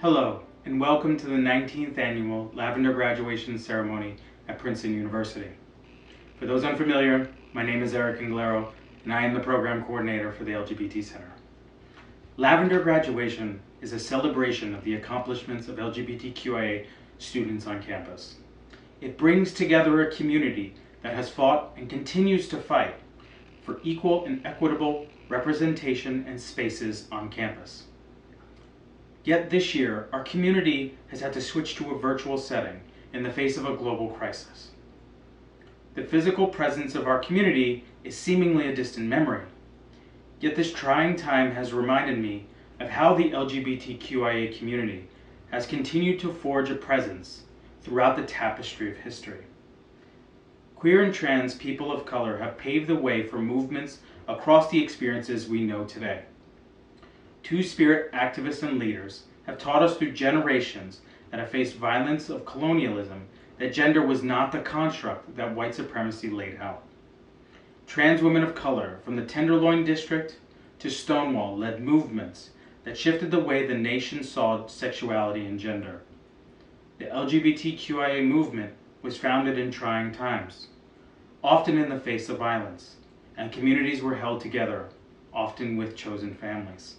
Hello, and welcome to the 19th annual Lavender Graduation ceremony at Princeton University. For those unfamiliar, my name is Anglero, and I am the program coordinator for the LGBT Center. Lavender Graduation is a celebration of the accomplishments of LGBTQIA students on campus. It brings together a community that has fought and continues to fight for equal and equitable representation and spaces on campus. Yet this year, our community has had to switch to a virtual setting in the face of a global crisis. The physical presence of our community is seemingly a distant memory. Yet this trying time has reminded me of how the LGBTQIA community has continued to forge a presence throughout the tapestry of history. Queer and trans people of color have paved the way for movements across the experiences we know today. Two-spirit activists and leaders have taught us through generations that have faced violence of colonialism that gender was not the construct that white supremacy laid out. Trans women of color from the Tenderloin District to Stonewall led movements that shifted the way the nation saw sexuality and gender. The LGBTQIA movement was founded in trying times, often in the face of violence, and communities were held together, often with chosen families.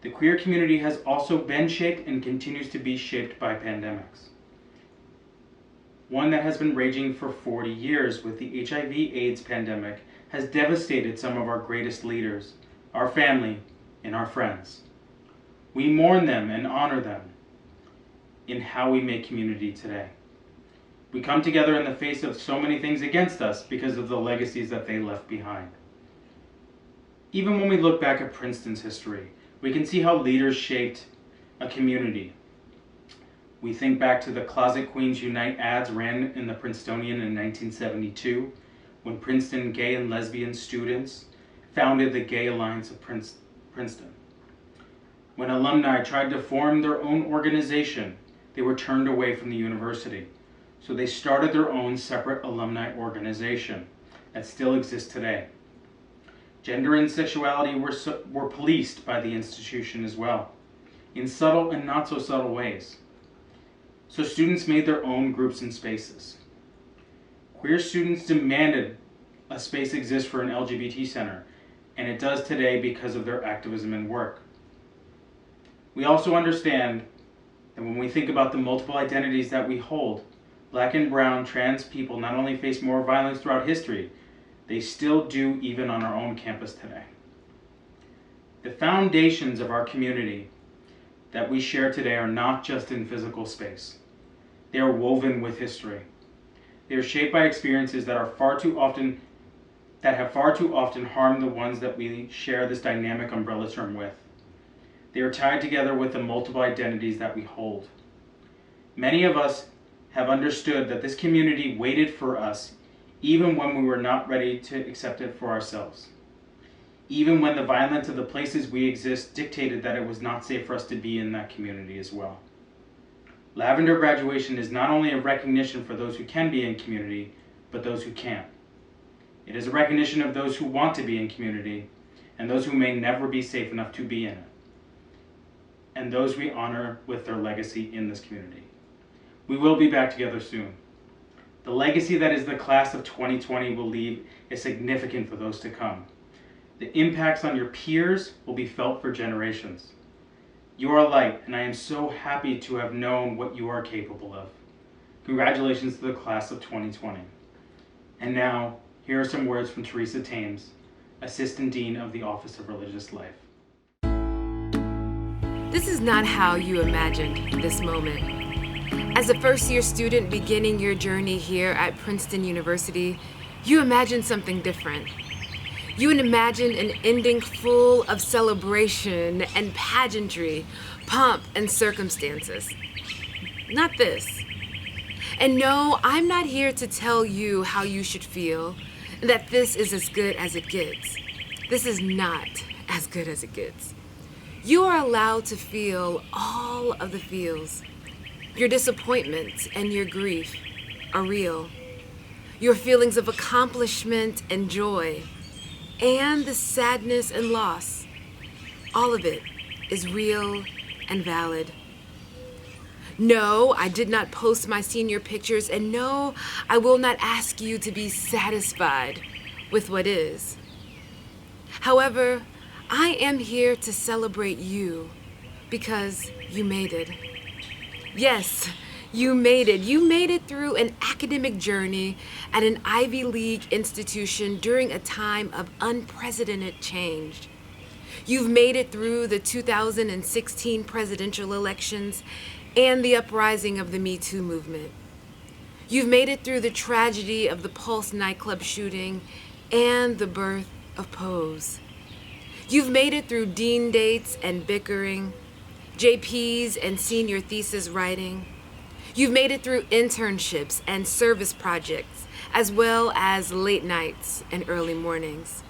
The queer community has also been shaped and continues to be shaped by pandemics. One that has been raging for 40 years with the HIV/AIDS pandemic has devastated some of our greatest leaders, our family, and our friends. We mourn them and honor them in how we make community today. We come together in the face of so many things against us because of the legacies that they left behind. Even when we look back at Princeton's history, we can see how leaders shaped a community. We think back to the Closet Queens Unite ads ran in the Princetonian in 1972, when Princeton gay and lesbian students founded the Gay Alliance of Princeton. When alumni tried to form their own organization, they were turned away from the university. So they started their own separate alumni organization that still exists today. Gender and sexuality were policed by the institution as well, in subtle and not so subtle ways. So students made their own groups and spaces. Queer students demanded a space exist for an LGBT center, and it does today because of their activism and work. We also understand that when we think about the multiple identities that we hold, Black and brown trans people not only face more violence throughout history, they still do even on our own campus today. The foundations of our community that we share today are not just in physical space. They are woven with history. They are shaped by experiences that have far too often harmed the ones that we share this dynamic umbrella term with. They are tied together with the multiple identities that we hold. Many of us have understood that this community waited for us even when we were not ready to accept it for ourselves. Even when the violence of the places we exist dictated that it was not safe for us to be in that community as well. Lavender Graduation is not only a recognition for those who can be in community, but those who can't. It is a recognition of those who want to be in community, and those who may never be safe enough to be in it, and those we honor with their legacy in this community. We will be back together soon. The legacy that is the class of 2020 will leave is significant for those to come. The impacts on your peers will be felt for generations. You are a light, and I am so happy to have known what you are capable of. Congratulations to the class of 2020. And now, here are some words from Teresa Thames, Assistant Dean of the Office of Religious Life. This is not how you imagined this moment. As a first-year student beginning your journey here at Princeton University, you imagined something different. You imagined an ending full of celebration and pageantry, pomp and circumstances. Not this. And no, I'm not here to tell you how you should feel, that this is as good as it gets. This is not as good as it gets. You are allowed to feel all of the feels. Your disappointment and your grief are real. Your feelings of accomplishment and joy, and the sadness and loss, all of it is real and valid. No, I did not post my senior pictures, and no, I will not ask you to be satisfied with what is. However, I am here to celebrate you because you made it. Yes, you made it. You made it through an academic journey at an Ivy League institution during a time of unprecedented change. You've made it through the 2016 presidential elections and the uprising of the Me Too movement. You've made it through the tragedy of the Pulse nightclub shooting and the birth of Pose. You've made it through dean dates and bickering, JPs and senior thesis writing. You've made it through internships and service projects, as well as late nights and early mornings.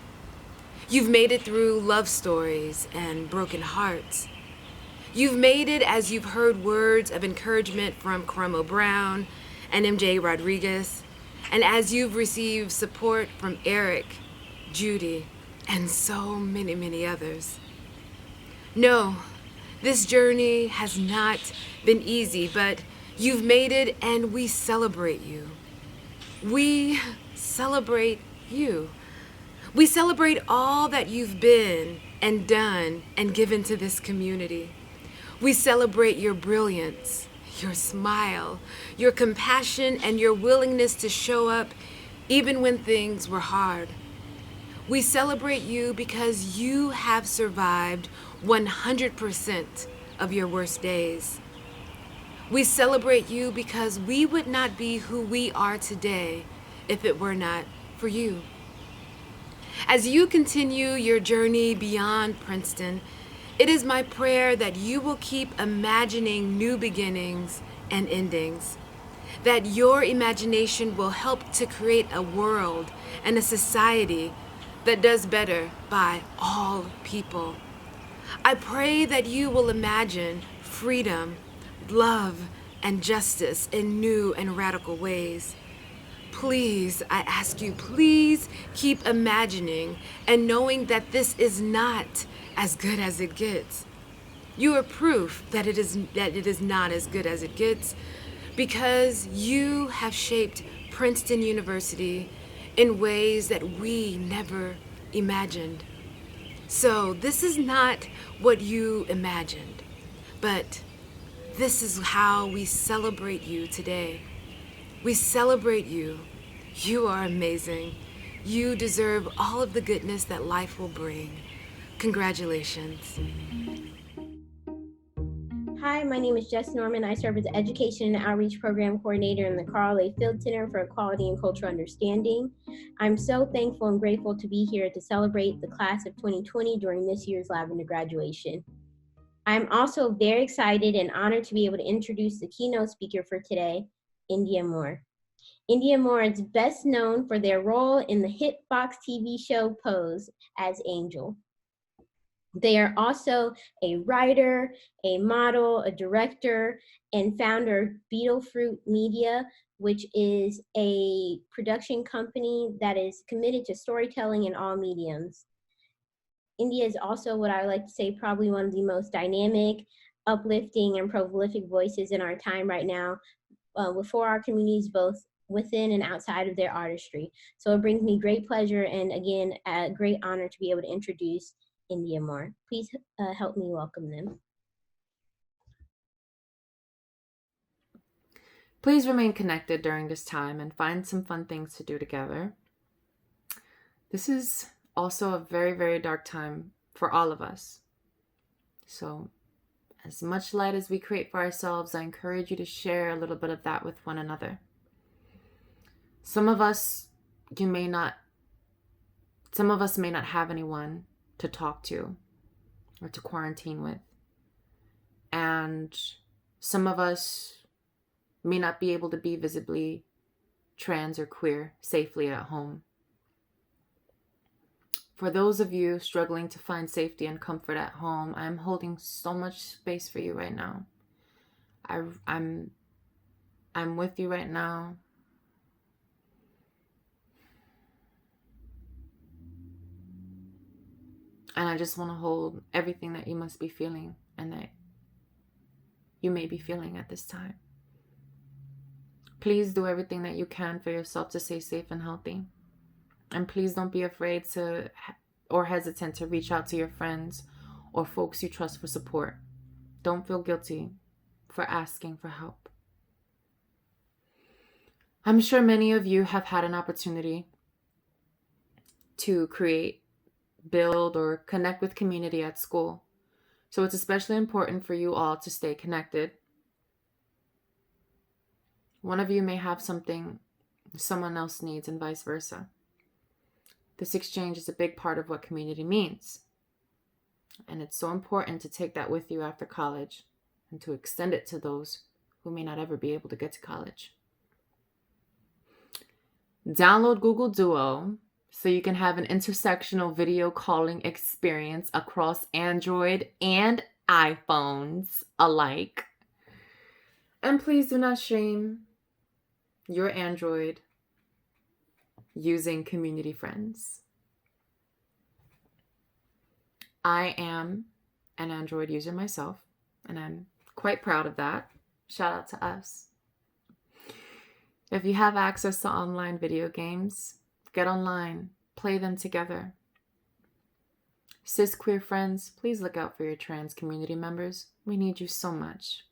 You've made it through love stories and broken hearts. You've made it as you've heard words of encouragement from Karamo Brown and MJ Rodriguez, and as you've received support from Eric, Judy, and so many, many others. No, this journey has not been easy, but you've made it and we celebrate you. We celebrate you. We celebrate all that you've been and done and given to this community. We celebrate your brilliance, your smile, your compassion, and your willingness to show up even when things were hard. We celebrate you because you have survived 100% of your worst days. We celebrate you because we would not be who we are today if it were not for you. As you continue your journey beyond Princeton, it is my prayer that you will keep imagining new beginnings and endings, that your imagination will help to create a world and a society that does better by all people. I pray that you will imagine freedom, love, and justice in new and radical ways. Please, I ask you, please keep imagining and knowing that this is not as good as it gets. You are proof that it is not as good as it gets because you have shaped Princeton University in ways that we never imagined. So this is not what you imagined, but this is how we celebrate you today. We celebrate you. You are amazing. You deserve all of the goodness that life will bring. Congratulations. Hi, my name is Jess Norman. I serve as the Education and Outreach Program Coordinator in the Carl A. Field Center for Equality and Cultural Understanding. I'm so thankful and grateful to be here to celebrate the class of 2020 during this year's Lavender Graduation. I'm also very excited and honored to be able to introduce the keynote speaker for today, Indya Moore. Indya Moore is best known for their role in the hit Fox TV show Pose as Angel. They are also a writer, a model, a director, and founder of Beetle Fruit Media, which is a production company that is committed to storytelling in all mediums. Indya is also what I like to say probably one of the most dynamic, uplifting, and prolific voices in our time right now for our communities, both within and outside of their artistry. So it brings me great pleasure and, again, a great honor to be able to introduce Indya Moore. Please help me welcome them. Please remain connected during this time and find some fun things to do together. This is also a very, very dark time for all of us. So as much light as we create for ourselves, I encourage you to share a little bit of that with one another. Some of us may not have anyone to talk to or to quarantine with. And some of us may not be able to be visibly trans or queer safely at home. For those of you struggling to find safety and comfort at home, I'm holding so much space for you right now. I'm with you right now. And I just want to hold everything that you must be feeling and that you may be feeling at this time. Please do everything that you can for yourself to stay safe and healthy. And please don't be afraid to or hesitant to reach out to your friends or folks you trust for support. Don't feel guilty for asking for help. I'm sure many of you have had an opportunity to create, build, or connect with community at school. So it's especially important for you all to stay connected. One of you may have something someone else needs and vice versa. This exchange is a big part of what community means. And it's so important to take that with you after college and to extend it to those who may not ever be able to get to college. Download Google Duo so you can have an intersectional video calling experience across Android and iPhones alike. And please do not shame your Android using community friends. I am an Android user myself, and I'm quite proud of that. Shout out to us. If you have access to online video games, get online, play them together. Cis queer friends, please look out for your trans community members. We need you so much.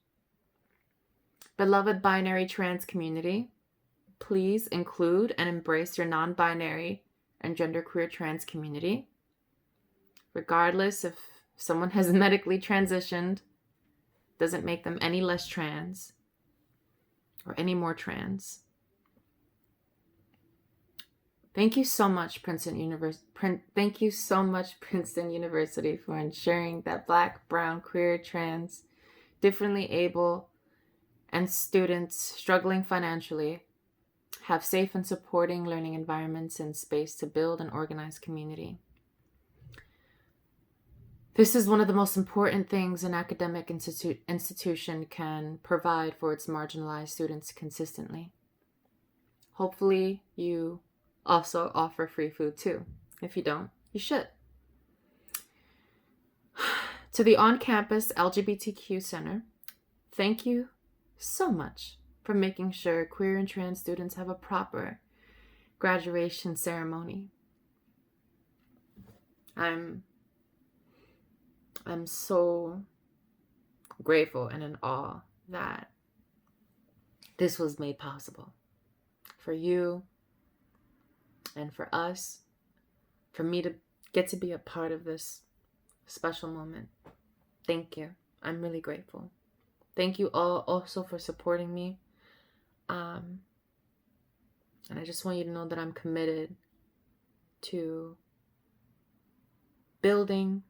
Beloved binary trans community, please include and embrace your non-binary and genderqueer trans community. Regardless if someone has medically transitioned, doesn't make them any less trans or any more trans. Thank you so much, Princeton University, for ensuring that Black, brown, queer, trans, differently able, and students struggling financially have safe and supporting learning environments and space to build and organize community. This is one of the most important things an academic institution can provide for its marginalized students consistently. Hopefully, you also offer free food too. If you don't, you should. To the on-campus LGBTQ Center, thank you so much for making sure queer and trans students have a proper graduation ceremony. I'm so grateful and in awe that this was made possible for you and for us, for me to get to be a part of this special moment. Thank you. I'm really grateful. Thank you all also for supporting me. And I just want you to know that I'm committed to building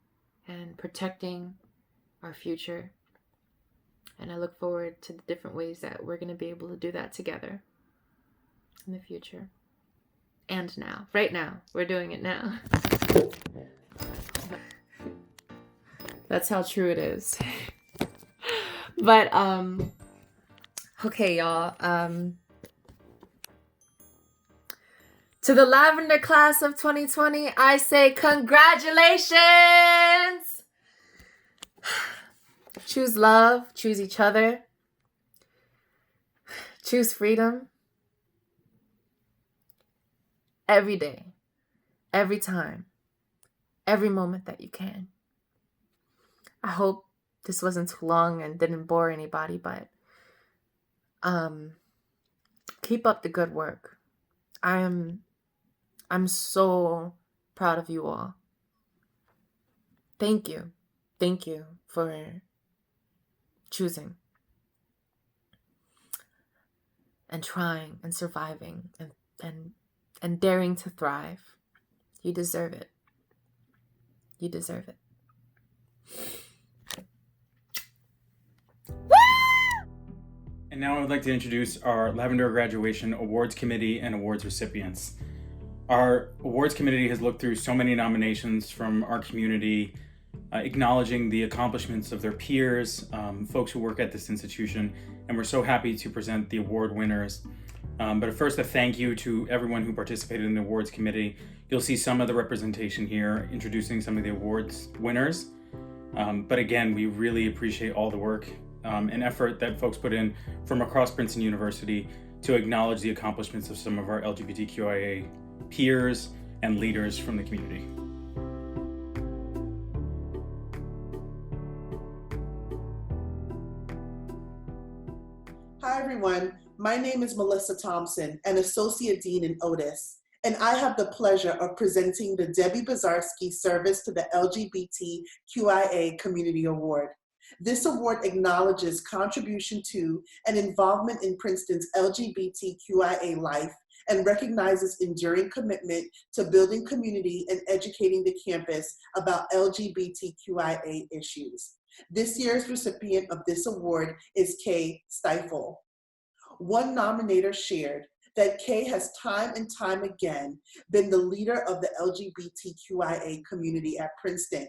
and protecting our future. And I look forward to the different ways that we're going to be able to do that together in the future. And now, right now, we're doing it now. That's how true it is. But, okay, y'all. To the Lavender Class of 2020, I say congratulations! Choose love, choose each other, choose freedom. Every day, every time, every moment that you can. I hope this wasn't too long and didn't bore anybody, but keep up the good work. I'm so proud of you all. Thank you. Thank you for choosing and trying and surviving and daring to thrive. You deserve it. You deserve it. And now I would like to introduce our Lavender Graduation Awards Committee and awards recipients. Our awards committee has looked through so many nominations from our community, acknowledging the accomplishments of their peers, folks who work at this institution, and we're so happy to present the award winners. But first, a thank you to everyone who participated in the awards committee. You'll see some of the representation here, introducing some of the awards winners. But again, we really appreciate all the work an effort that folks put in from across Princeton University to acknowledge the accomplishments of some of our LGBTQIA peers and leaders from the community. Hi, everyone. My name is Mell Thompson, an Associate Dean in Otis, and I have the pleasure of presenting the Debbie Bazarski Service to the LGBTQIA Community Award. This award acknowledges contribution to and involvement in Princeton's LGBTQIA life and recognizes enduring commitment to building community and educating the campus about LGBTQIA issues. This year's recipient of this award is Stiefel. One nominator shared that Kay has time and time again been the leader of the LGBTQIA community at Princeton.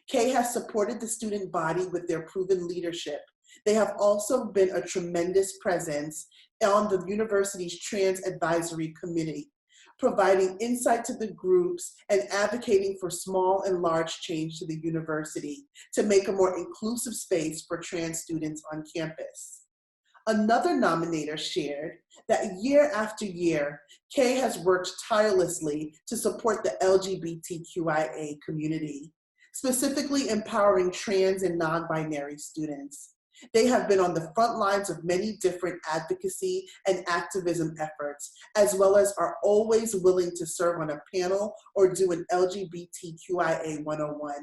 Kay has supported the student body with their proven leadership. They have also been a tremendous presence on the university's Trans Advisory Committee, providing insight to the groups and advocating for small and large change to the university to make a more inclusive space for trans students on campus. Another nominator shared that year after year, Kay has worked tirelessly to support the LGBTQIA community, specifically empowering trans and non-binary students. They have been on the front lines of many different advocacy and activism efforts, as well as are always willing to serve on a panel or do an LGBTQIA 101.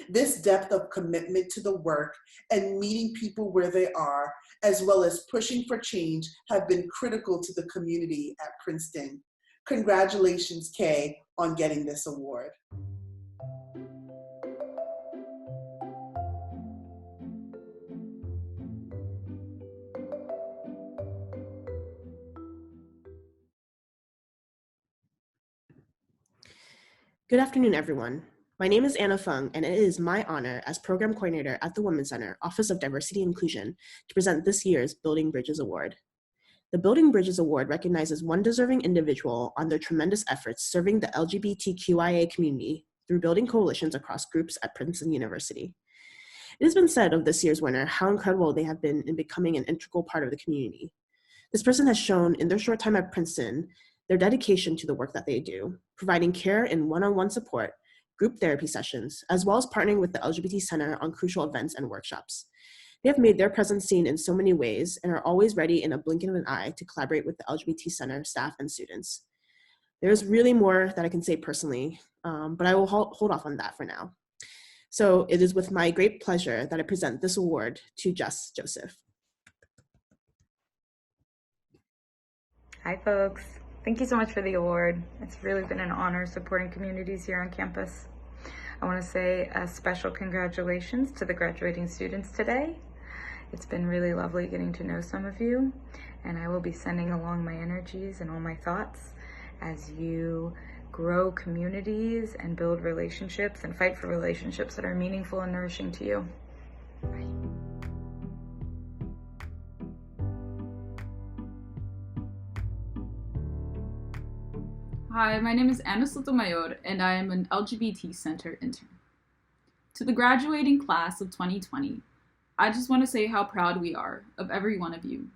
This depth of commitment to the work and meeting people where they are, as well as pushing for change, have been critical to the community at Princeton. Congratulations, Kay, on getting this award. Good afternoon, everyone. My name is Anna Fung, and it is my honor as Program Coordinator at the Women's Center, Office of Diversity and Inclusion, to present this year's Building Bridges Award. The Building Bridges Award recognizes one deserving individual on their tremendous efforts serving the LGBTQIA community through building coalitions across groups at Princeton University. It has been said of this year's winner how incredible they have been in becoming an integral part of the community. This person has shown in their short time at Princeton their dedication to the work that they do, providing care and one-on-one support, group therapy sessions, as well as partnering with the LGBT Center on crucial events and workshops. They have made their presence seen in so many ways and are always ready in a blink of an eye to collaborate with the LGBT Center staff and students. There's really more that I can say personally, but I will hold off on that for now. So it is with my great pleasure that I present this award to Jess Joseph. Hi, folks. Thank you so much for the award. It's really been an honor supporting communities here on campus. I want to say a special congratulations to the graduating students today. It's been really lovely getting to know some of you, and I will be sending along my energies and all my thoughts as you grow communities and build relationships and fight for relationships that are meaningful and nourishing to you. Bye. Hi, my name is Anna Sotomayor, and I am an LGBT Center intern. To the graduating class of 2020, I just want to say how proud we are of every one of you.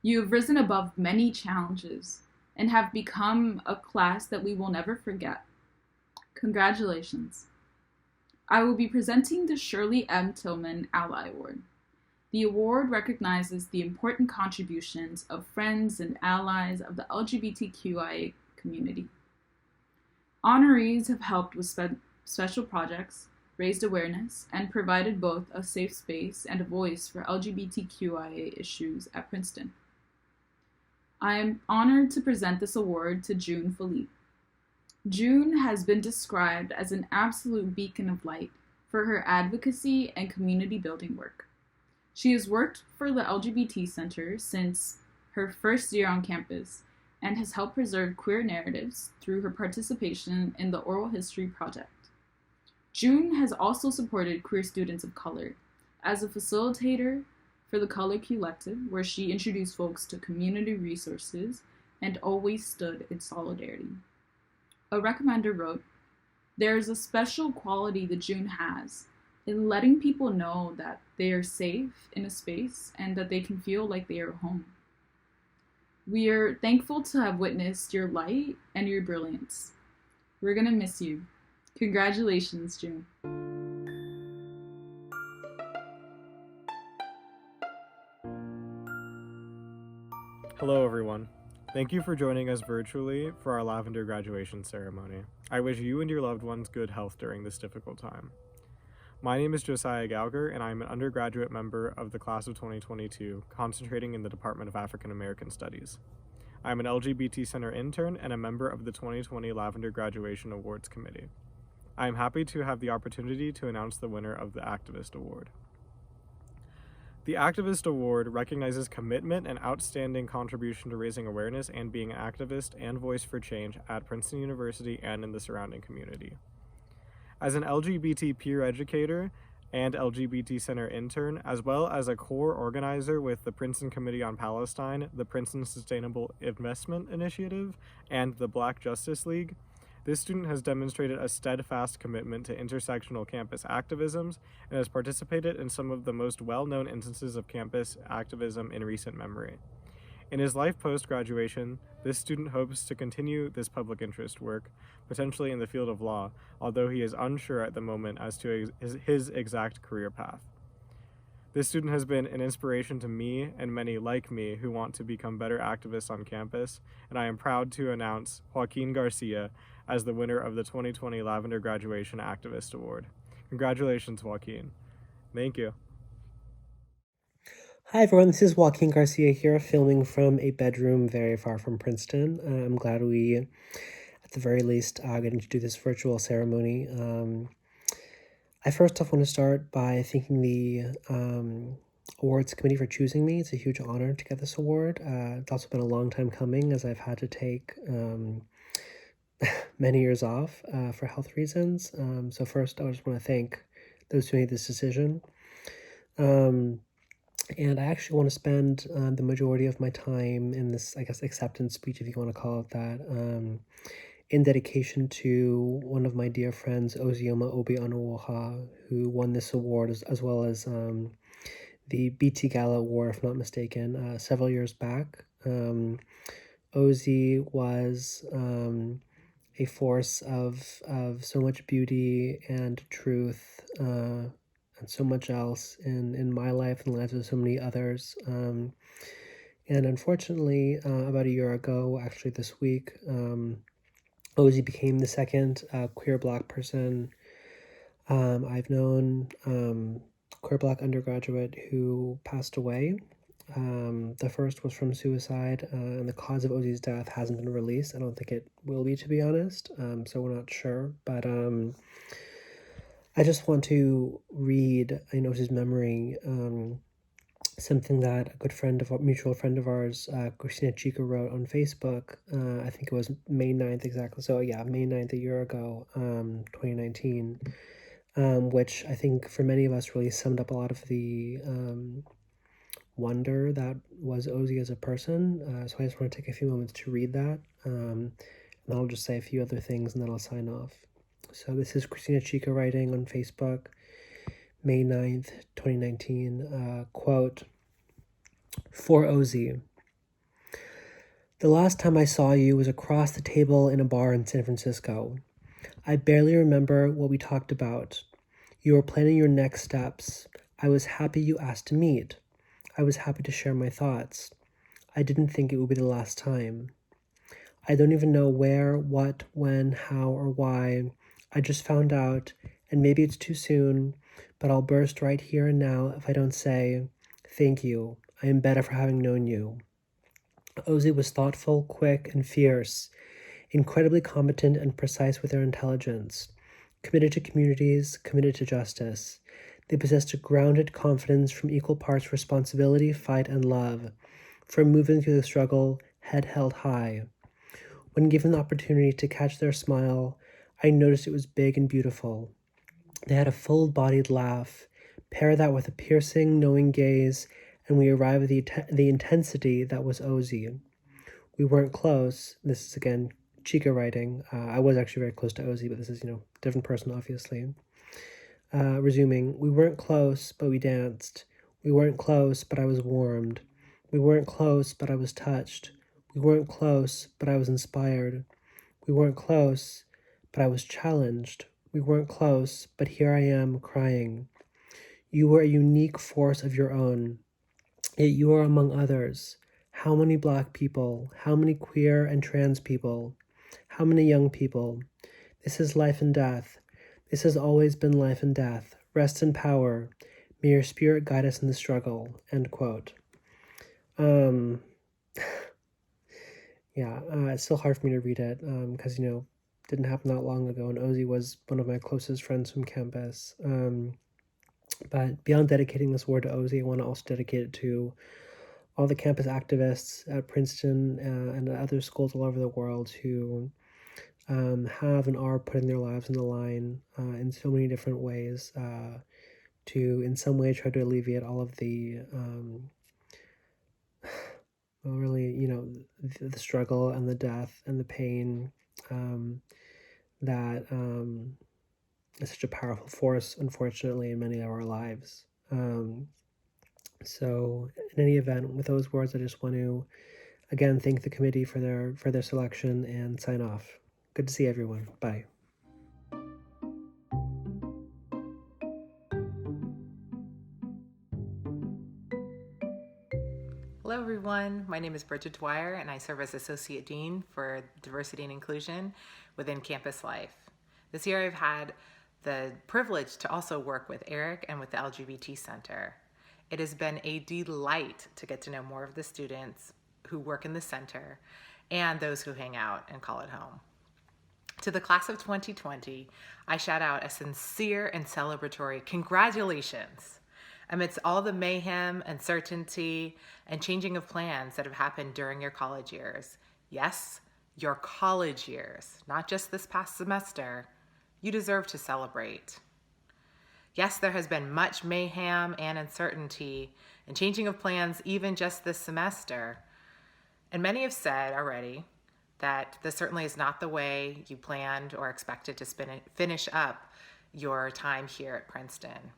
You have risen above many challenges and have become a class that we will never forget. Congratulations. I will be presenting the Shirley M. Tillman Ally Award. The award recognizes the important contributions of friends and allies of the LGBTQIA community. Honorees have helped with special projects, raised awareness, and provided both a safe space and a voice for LGBTQIA issues at Princeton. I am honored to present this award to June Philippe. June has been described as an absolute beacon of light for her advocacy and community building work. She has worked for the LGBT Center since her first year on campus and has helped preserve queer narratives through her participation in the Oral History Project. June has also supported queer students of color as a facilitator for the Color Collective, where she introduced folks to community resources and always stood in solidarity. A recommender wrote, "There is a special quality that June has in letting people know that they are safe in a space and that they can feel like they are home. We are thankful to have witnessed your light and your brilliance. We're gonna miss you. Congratulations, June. Hello, everyone. Thank you for joining us virtually for our Lavender Graduation ceremony. I wish you and your loved ones good health during this difficult time. My name is Josiah Gouker, and I am an undergraduate member of the class of 2022, concentrating in the Department of African American Studies. I am an LGBT Center intern and a member of the 2020 Lavender Graduation Awards Committee. I am happy to have the opportunity to announce the winner of the Activist Award. The Activist Award recognizes commitment and outstanding contribution to raising awareness and being an activist and voice for change at Princeton University and in the surrounding community. As an LGBT peer educator and LGBT Center intern, as well as a core organizer with the Princeton Committee on Palestine, the Princeton Sustainable Investment Initiative, and the Black Justice League, this student has demonstrated a steadfast commitment to intersectional campus activisms and has participated in some of the most well-known instances of campus activism in recent memory. In his life post-graduation, this student hopes to continue this public interest work, potentially in the field of law, although he is unsure at the moment as to his exact career path. This student has been an inspiration to me and many like me who want to become better activists on campus, and I am proud to announce Joaquin Garcia as the winner of the 2020 Lavender Graduation Activist Award. Congratulations, Joaquin. Thank you. Hi everyone, this is Joaquin Garcia here, filming from a bedroom very far from Princeton. I'm glad we, at the very least, getting to do this virtual ceremony. I first off want to start by thanking the awards committee for choosing me. It's a huge honor to get this award. It's also been a long time coming, as I've had to take many years off for health reasons. So first, I just want to thank those who made this decision. And I actually want to spend the majority of my time in this, I guess, acceptance speech, if you want to call it that, in dedication to one of my dear friends, Ozioma Obi Anuoha, who won this award, as well as the BTGALA award, if not mistaken, several years back. Ozi was a force of so much beauty and truth, and so much else in my life and the lives of so many others. And unfortunately, about a year ago, actually this week, Ozi became the second queer Black person I've known, queer Black undergraduate who passed away. The first was from suicide, and the cause of Ozi's death hasn't been released. I don't think it will be, to be honest, so we're not sure. But I just want to read in Ozi's memory something that a good friend of mutual friend of ours, Christina Chica, wrote on Facebook. I think it was May 9th exactly. So yeah, May 9th a year ago, 2019, which I think for many of us really summed up a lot of the wonder that was Ozi as a person. So I just want to take a few moments to read that. And then I'll just say a few other things and then I'll sign off. So this is Christina Chica writing on Facebook, May 9th, 2019, quote, "For Ozi, the last time I saw you was across the table in a bar in San Francisco. I barely remember what we talked about. You were planning your next steps. I was happy you asked to meet. I was happy to share my thoughts. I didn't think it would be the last time. I don't even know where, what, when, how, or why. I just found out, and maybe it's too soon, but I'll burst right here and now if I don't say, thank you. I am better for having known you." Ozi was thoughtful, quick, and fierce, incredibly competent and precise with her intelligence, committed to communities, committed to justice. They possessed a grounded confidence from equal parts responsibility, fight, and love, from moving through the struggle, head held high. When given the opportunity to catch their smile, I noticed it was big and beautiful. They had a full-bodied laugh. Pair that with a piercing, knowing gaze, and we arrive at the intensity that was Ozi. We weren't close. This is, again, Chica writing. I was actually very close to Ozi, but this is, different person, obviously. Resuming, we weren't close, but we danced. We weren't close, but I was warmed. We weren't close, but I was touched. We weren't close, but I was inspired. We weren't close, but I was challenged. We weren't close, but here I am crying. You were a unique force of your own, yet you are among others. How many Black people? How many queer and trans people? How many young people? This is life and death. This has always been life and death. Rest in power. May your spirit guide us in the struggle. End quote. Yeah, it's still hard for me to read it because, didn't happen that long ago, and Ozzy was one of my closest friends from campus. But beyond dedicating this award to Ozzy, I want to also dedicate it to all the campus activists at Princeton and other schools all over the world who have and are putting their lives on the line in so many different ways to, in some way, try to alleviate all of the the struggle and the death and the pain that is such a powerful force, unfortunately, in many of our lives. So in any event, with those words, I just want to, again, thank the committee for their selection and sign off. Good to see everyone. Bye. Hello everyone, my name is Dwyer and I serve as Associate Dean for Diversity and Inclusion within Campus Life. This year I've had the privilege to also work with Eric and with the LGBT Center. It has been a delight to get to know more of the students who work in the center and those who hang out and call it home. To the class of 2020, I shout out a sincere and celebratory congratulations amidst all the mayhem, uncertainty, and changing of plans that have happened during your college years. Yes, your college years, not just this past semester. You deserve to celebrate. Yes, there has been much mayhem and uncertainty and changing of plans even just this semester. And many have said already that this certainly is not the way you planned or expected to finish up your time here at Princeton.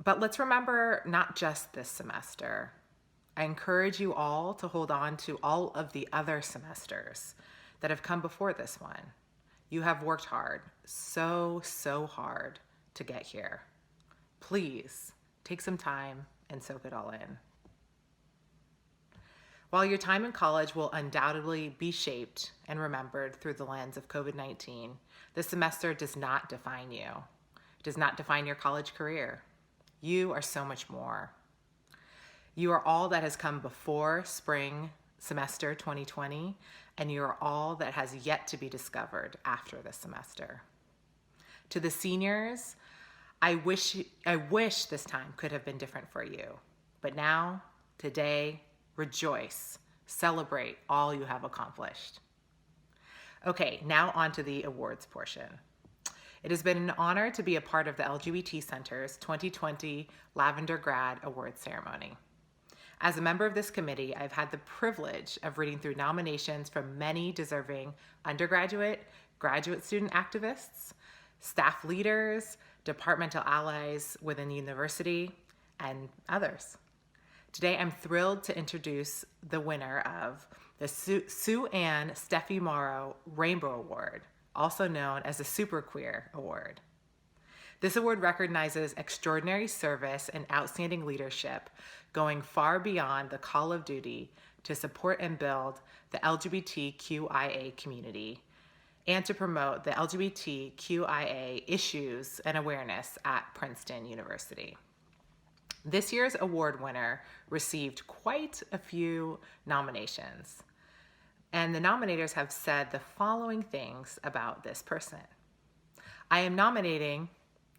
But let's remember not just this semester. I encourage you all to hold on to all of the other semesters that have come before this one. You have worked hard, so hard to get here. Please take some time and soak it all in. While your time in college will undoubtedly be shaped and remembered through the lens of COVID-19, this semester does not define you. It does not define your college career. You are so much more. You are all that has come before spring semester 2020, and you are all that has yet to be discovered after this semester. To the seniors, I wish this time could have been different for you. But now, today, rejoice, celebrate all you have accomplished. Okay, now on to the awards portion. It has been an honor to be a part of the LGBT Center's 2020 Lavender Grad Awards ceremony. As a member of this committee, I've had the privilege of reading through nominations from many deserving undergraduate, graduate student activists, staff leaders, departmental allies within the university, and others. Today, I'm thrilled to introduce the winner of the Sue Ann Steffi Morrow Rainbow Award, also known as the Super Queer Award. This award recognizes extraordinary service and outstanding leadership going far beyond the call of duty to support and build the LGBTQIA community and to promote the LGBTQIA issues and awareness at Princeton University. This year's award winner received quite a few nominations. And the nominators have said the following things about this person. I am nominating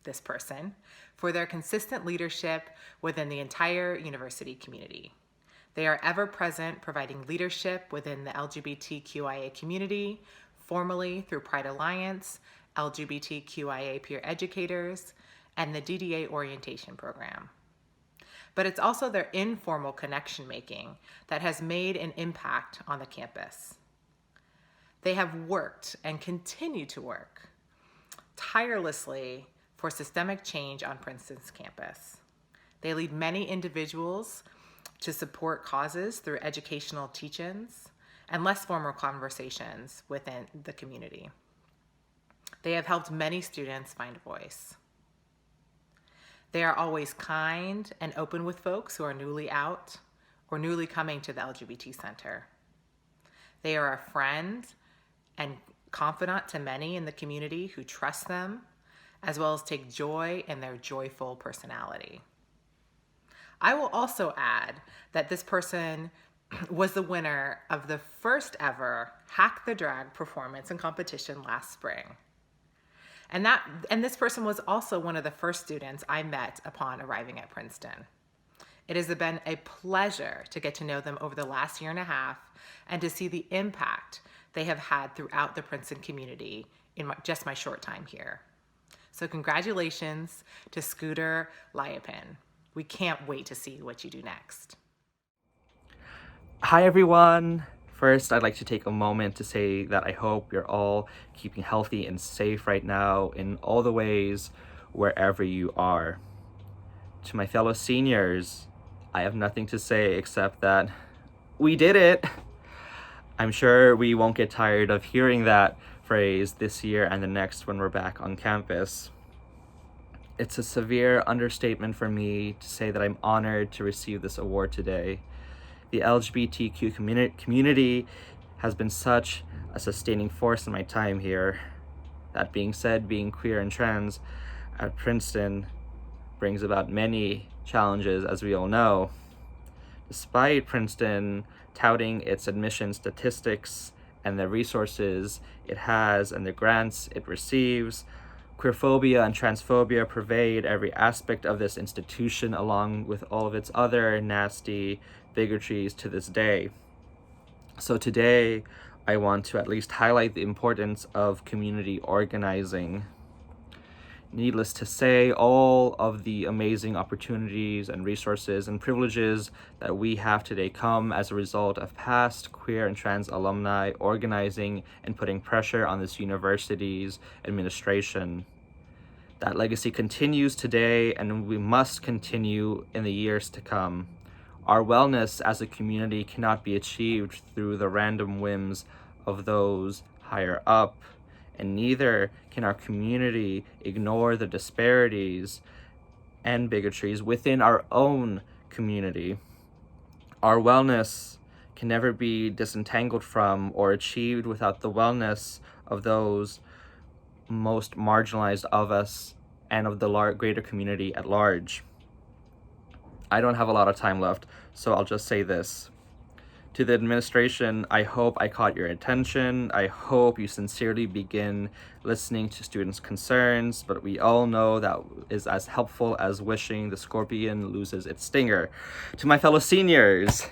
this person for their consistent leadership within the entire university community. They are ever present providing leadership within the LGBTQIA community, formally through Pride Alliance, LGBTQIA peer educators, and the DDA orientation program. But it's also their informal connection making that has made an impact on the campus. They have worked and continue to work tirelessly for systemic change on Princeton's campus. They lead many individuals to support causes through educational teach-ins and less formal conversations within the community. They have helped many students find a voice. They are always kind and open with folks who are newly out or newly coming to the LGBT Center. They are a friend and confidant to many in the community who trust them, as well as take joy in their joyful personality. I will also add that this person was the winner of the first ever Hack the Drag performance and competition last spring. And this person was also one of the first students I met upon arriving at Princeton. It has been a pleasure to get to know them over the last year and a half and to see the impact they have had throughout the Princeton community in just my short time here. So congratulations to Scooter Liapin. We can't wait to see what you do next. Hi everyone. First, I'd like to take a moment to say that I hope you're all keeping healthy and safe right now in all the ways wherever you are. To my fellow seniors, I have nothing to say except that we did it. I'm sure we won't get tired of hearing that phrase this year and the next when we're back on campus. It's a severe understatement for me to say that I'm honored to receive this award today. The LGBTQ community has been such a sustaining force in my time here. That being said, being queer and trans at Princeton brings about many challenges, as we all know. Despite Princeton touting its admission statistics and the resources it has and the grants it receives, queerphobia and transphobia pervade every aspect of this institution, along with all of its other nasty bigotries to this day. So today, I want to at least highlight the importance of community organizing. Needless to say, all of the amazing opportunities and resources and privileges that we have today come as a result of past queer and trans alumni organizing and putting pressure on this university's administration. That legacy continues today, and we must continue in the years to come. Our wellness as a community cannot be achieved through the random whims of those higher up, and neither can our community ignore the disparities and bigotries within our own community. Our wellness can never be disentangled from or achieved without the wellness of those most marginalized of us and of the greater community at large. I don't have a lot of time left, so I'll just say this. To the administration, I hope I caught your attention. I hope you sincerely begin listening to students' concerns, but we all know that is as helpful as wishing the scorpion loses its stinger. To my fellow seniors,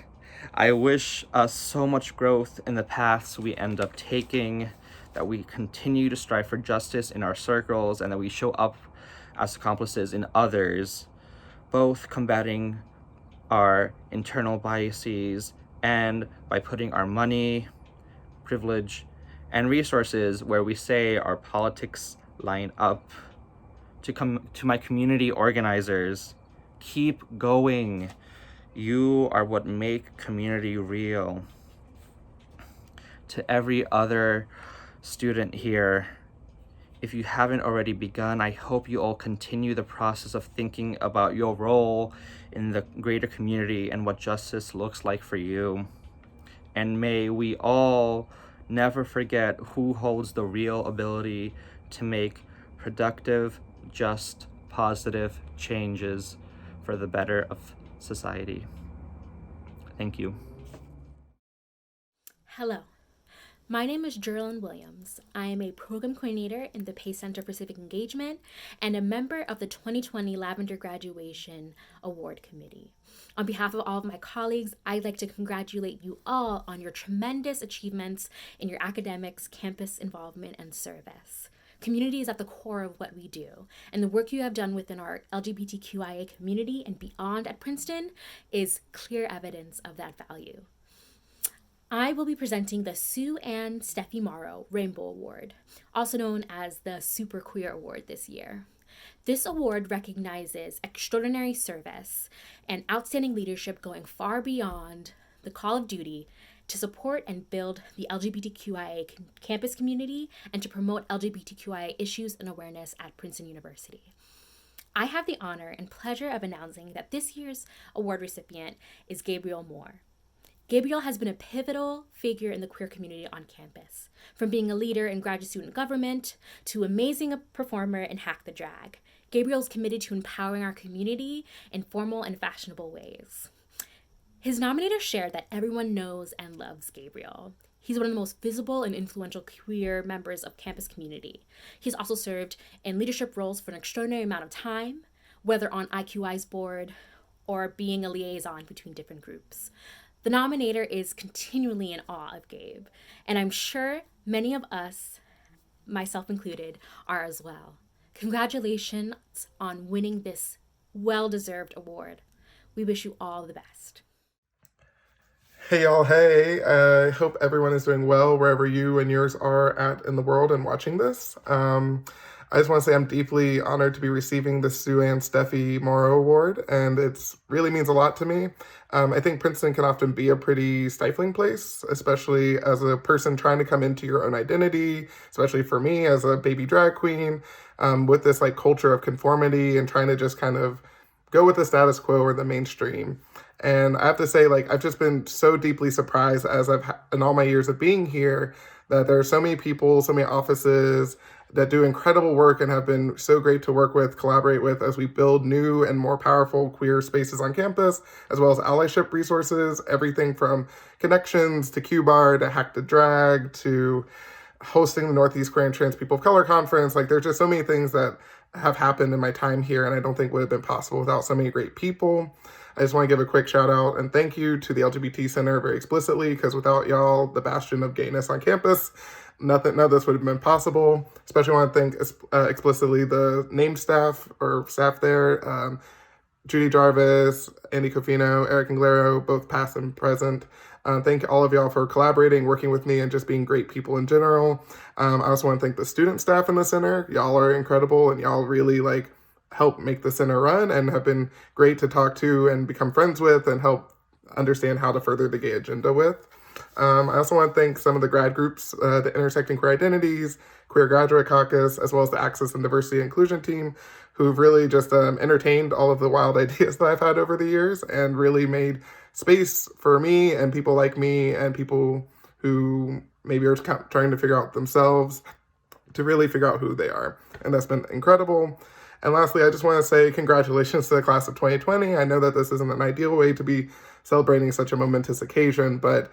I wish us so much growth in the paths we end up taking, that we continue to strive for justice in our circles, and that we show up as accomplices in others, both combating our internal biases and by putting our money, privilege, and resources where we say our politics line up. To my community organizers, keep going. You are what make community real. To every other student here, if you haven't already begun, I hope you all continue the process of thinking about your role in the greater community and what justice looks like for you. And may we all never forget who holds the real ability to make productive, just, positive changes for the better of society. Thank you. Hello. My name is Geralyn Williams. I am a program coordinator in the Pace Center for Civic Engagement and a member of the 2020 Lavender Graduation Award Committee. On behalf of all of my colleagues, I'd like to congratulate you all on your tremendous achievements in your academics, campus involvement, and service. Community is at the core of what we do, and the work you have done within our LGBTQIA community and beyond at Princeton is clear evidence of that value. I will be presenting the Sue Ann Steffi Morrow Rainbow Award, also known as the Super Queer Award this year. This award recognizes extraordinary service and outstanding leadership going far beyond the call of duty to support and build the LGBTQIA campus community and to promote LGBTQIA issues and awareness at Princeton University. I have the honor and pleasure of announcing that this year's award recipient is Gabriel Moore. Gabriel has been a pivotal figure in the queer community on campus, from being a leader in graduate student government to amazing a performer in Hack the Drag. Gabriel is committed to empowering our community in formal and fashionable ways. His nominators shared that everyone knows and loves Gabriel. He's one of the most visible and influential queer members of campus community. He's also served in leadership roles for an extraordinary amount of time, whether on IQI's board or being a liaison between different groups. The nominator is continually in awe of Gabe, and I'm sure many of us, myself included, are as well. Congratulations on winning this well-deserved award. We wish you all the best. Hey y'all, hey. I hope everyone is doing well wherever you and yours are at in the world and watching this. I just want to say I'm deeply honored to be receiving the Sue Ann Steffi Morrow Award, and it really means a lot to me. I think Princeton can often be a pretty stifling place, especially as a person trying to come into your own identity, especially for me as a baby drag queen, with this like culture of conformity and trying to just kind of go with the status quo or the mainstream. And I have to say, like, I've just been so deeply surprised as in all my years of being here, that there are so many people, so many offices that do incredible work and have been so great to work with, collaborate with as we build new and more powerful queer spaces on campus, as well as allyship resources, everything from connections to Q-Bar to Hack the Drag to hosting the Northeast Queer and Trans People of Color Conference. Like, there's just so many things that have happened in my time here and I don't think would have been possible without so many great people. I just want to give a quick shout out and thank you to the LGBT Center very explicitly, because without y'all, the bastion of gayness on campus, none of this would have been possible. Especially want to thank explicitly the named staff or staff there, Judy Jarvis, Andy Cofino, Eric Anglero, both past and present. Thank all of y'all for collaborating, working with me, and just being great people in general. I also want to thank the student staff in the center. Y'all are incredible, and y'all really help make the center run and have been great to talk to and become friends with and help understand how to further the gay agenda with. I also want to thank some of the grad groups, the Intersecting Queer Identities, Queer Graduate Caucus, as well as the Access and Diversity Inclusion team, who've really just entertained all of the wild ideas that I've had over the years and really made space for me and people like me and people who maybe are trying to figure out themselves to really figure out who they are. And that's been incredible. And lastly, I just want to say congratulations to the class of 2020. I know that this isn't an ideal way to be celebrating such a momentous occasion, but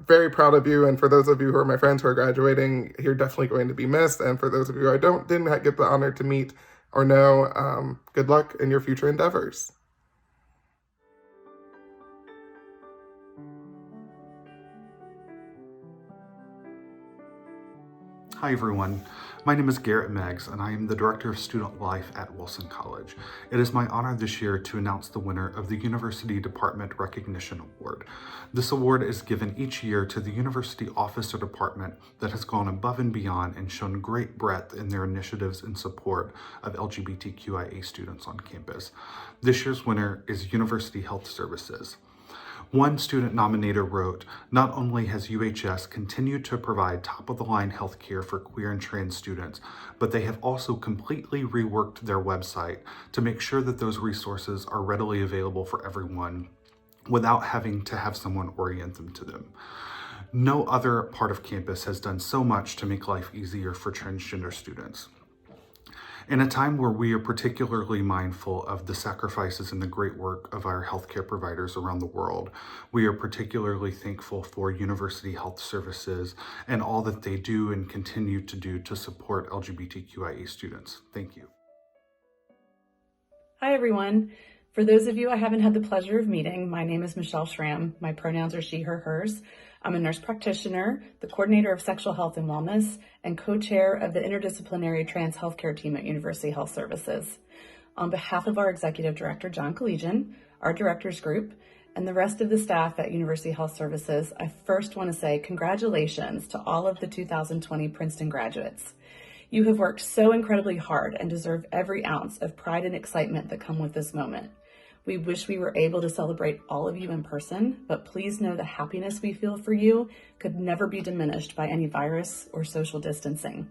very proud of you. And for those of you who are my friends who are graduating, you're definitely going to be missed. And for those of you who I didn't get the honor to meet or know, good luck in your future endeavors. Hi everyone, my name is Garrett Meggs and I am the Director of Student Life at Wilson College. It is my honor this year to announce the winner of the University Department Recognition Award. This award is given each year to the university office or department that has gone above and beyond and shown great breadth in their initiatives in support of LGBTQIA students on campus. This year's winner is University Health Services. One student nominator wrote, "Not only has UHS continued to provide top-of-the-line healthcare for queer and trans students, but they have also completely reworked their website to make sure that those resources are readily available for everyone without having to have someone orient them to them. No other part of campus has done so much to make life easier for transgender students." In a time where we are particularly mindful of the sacrifices and the great work of our healthcare providers around the world, we are particularly thankful for University Health Services and all that they do and continue to do to support LGBTQIA students. Thank you. Hi, everyone. For those of you I haven't had the pleasure of meeting, my name is Michelle Schramm. My pronouns are she, her, hers. I'm a nurse practitioner, the coordinator of sexual health and wellness, and co-chair of the interdisciplinary trans healthcare team at University Health Services. On behalf of our executive director, John Collegian, our directors group, and the rest of the staff at University Health Services, I first want to say congratulations to all of the 2020 Princeton graduates. You have worked so incredibly hard and deserve every ounce of pride and excitement that come with this moment. We wish we were able to celebrate all of you in person, but please know the happiness we feel for you could never be diminished by any virus or social distancing.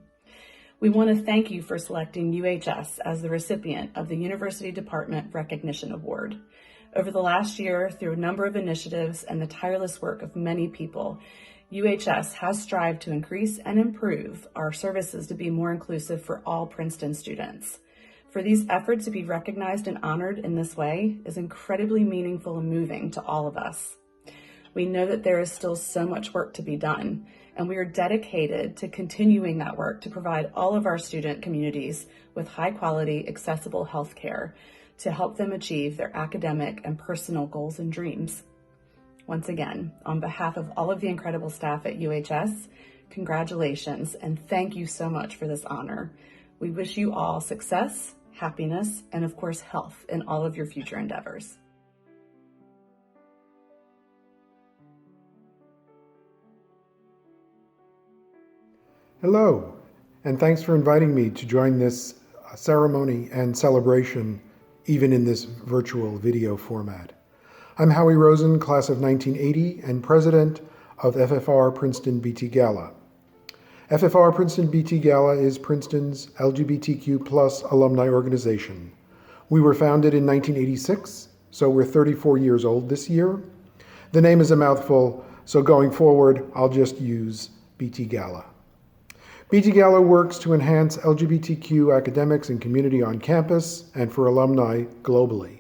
We want to thank you for selecting UHS as the recipient of the University Department Recognition Award. Over the last year, through a number of initiatives and the tireless work of many people, UHS has strived to increase and improve our services to be more inclusive for all Princeton students. For these efforts to be recognized and honored in this way is incredibly meaningful and moving to all of us. We know that there is still so much work to be done, and we are dedicated to continuing that work to provide all of our student communities with high-quality, accessible health care to help them achieve their academic and personal goals and dreams. Once again, on behalf of all of the incredible staff at UHS, congratulations and thank you so much for this honor. We wish you all success, happiness, and of course health in all of your future endeavors. Hello, and thanks for inviting me to join this ceremony and celebration, even in this virtual video format. I'm Howie Rosen, class of 1980, and president of FFR Princeton BTGALA. FFR Princeton BTGALA is Princeton's LGBTQ+ alumni organization. We were founded in 1986, so we're 34 years old this year. The name is a mouthful, so going forward, I'll just use BTGALA. BTGALA works to enhance LGBTQ academics and community on campus and for alumni globally.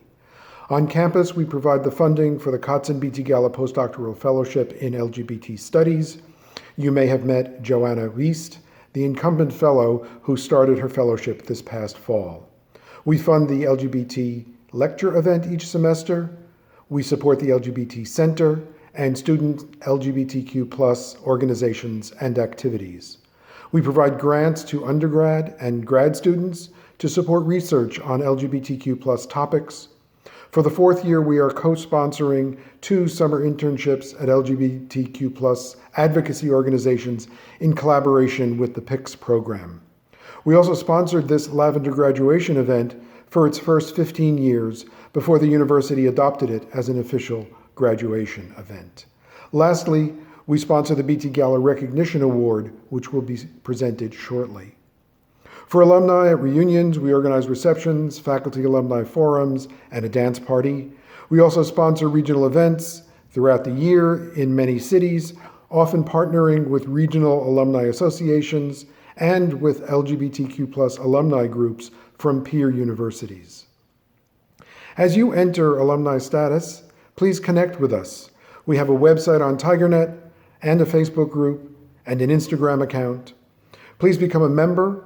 On campus, we provide the funding for the Kotzen BTGALA Postdoctoral Fellowship in LGBT Studies. You may have met Joanna Riest, the incumbent fellow who started her fellowship this past fall. We fund the LGBT lecture event each semester. We support the LGBT Center and student LGBTQ+ organizations and activities. We provide grants to undergrad and grad students to support research on LGBTQ+ topics. For the fourth year, we are co-sponsoring 2 summer internships at LGBTQ+ advocacy organizations in collaboration with the PICS program. We also sponsored this Lavender Graduation event for its first 15 years before the university adopted it as an official graduation event. Lastly, we sponsor the BTGALA Recognition Award, which will be presented shortly. For alumni at reunions, we organize receptions, faculty alumni forums, and a dance party. We also sponsor regional events throughout the year in many cities, often partnering with regional alumni associations and with LGBTQ+ alumni groups from peer universities. As you enter alumni status, please connect with us. We have a website on TigerNet and a Facebook group and an Instagram account. Please become a member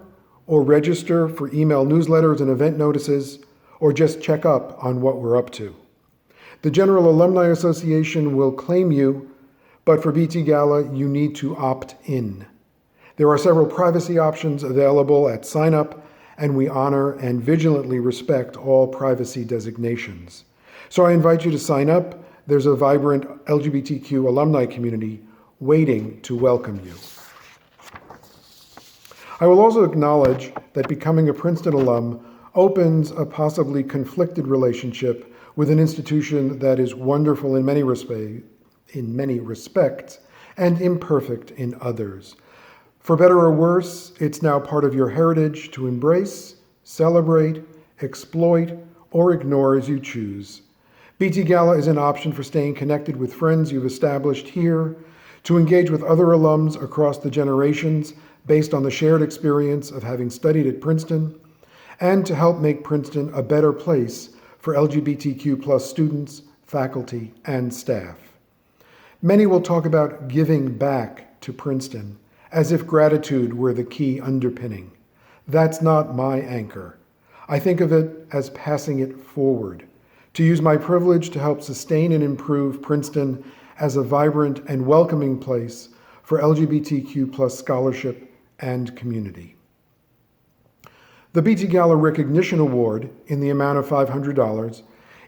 or register for email newsletters and event notices, or just check up on what we're up to. The General Alumni Association will claim you, but for BTGALA, you need to opt in. There are several privacy options available at sign up, and we honor and vigilantly respect all privacy designations. So I invite you to sign up. There's a vibrant LGBTQ alumni community waiting to welcome you. I will also acknowledge that becoming a Princeton alum opens a possibly conflicted relationship with an institution that is wonderful in many respects and imperfect in others. For better or worse, it's now part of your heritage to embrace, celebrate, exploit, or ignore as you choose. BTGALA is an option for staying connected with friends you've established here, to engage with other alums across the generations based on the shared experience of having studied at Princeton, and to help make Princeton a better place for LGBTQ+ students, faculty, and staff. Many will talk about giving back to Princeton as if gratitude were the key underpinning. That's not my anchor. I think of it as passing it forward, to use my privilege to help sustain and improve Princeton as a vibrant and welcoming place for LGBTQ+ scholarship and community. The BTGALA Recognition Award, in the amount of $500,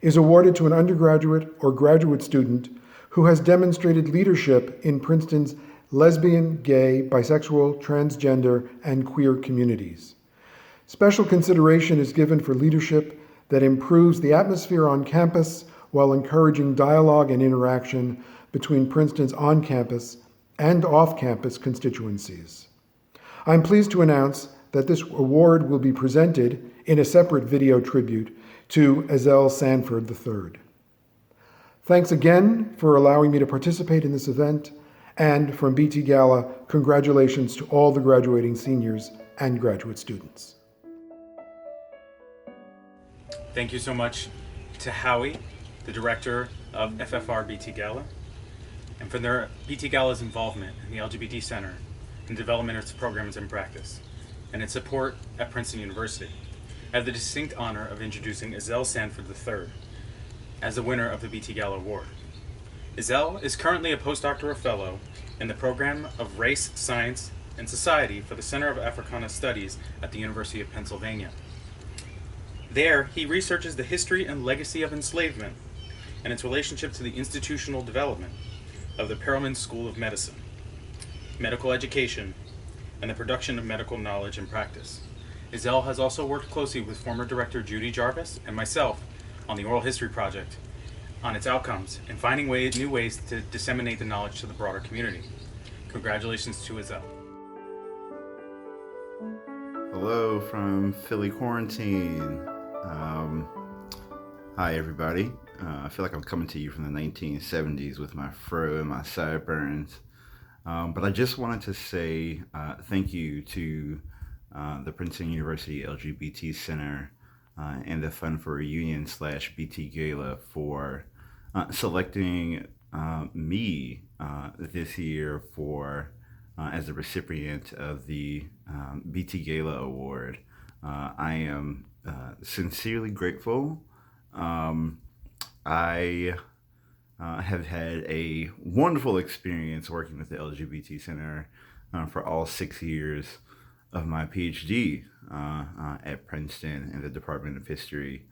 is awarded to an undergraduate or graduate student who has demonstrated leadership in Princeton's lesbian, gay, bisexual, transgender, and queer communities. Special consideration is given for leadership that improves the atmosphere on campus while encouraging dialogue and interaction between Princeton's on-campus and off-campus constituencies. I'm pleased to announce that this award will be presented in a separate video tribute to Ezell Sanford III. Thanks again for allowing me to participate in this event, and from BTGALA, congratulations to all the graduating seniors and graduate students. Thank you so much to Howie, the director of FFR BTGALA, and for their BTGALA's involvement in the LGBT Center and development of its programs and practice, and its support at Princeton University. I have the distinct honor of introducing Ezell Sanford III as the winner of the BTGALA Award. Ezell is currently a postdoctoral fellow in the program of Race, Science, and Society for the Center of Africana Studies at the University of Pennsylvania. There, he researches the history and legacy of enslavement and its relationship to the institutional development of the Perelman School of Medicine, medical education, and the production of medical knowledge and practice. Ezell has also worked closely with former director Judy Jarvis and myself on the Oral History Project on its outcomes and finding new ways to disseminate the knowledge to the broader community. Congratulations to Ezell. Hello from Philly Quarantine. Hi everybody. I feel like I'm coming to you from the 1970s with my fro and my sideburns. But I just wanted to say thank you to the Princeton University LGBT Center and the Fund for Reunion / BTGALA for selecting me this year for as a recipient of the BTGALA Award. I am sincerely grateful. I have had a wonderful experience working with the LGBT Center for all 6 years of my Ph.D. At Princeton in the Department of History.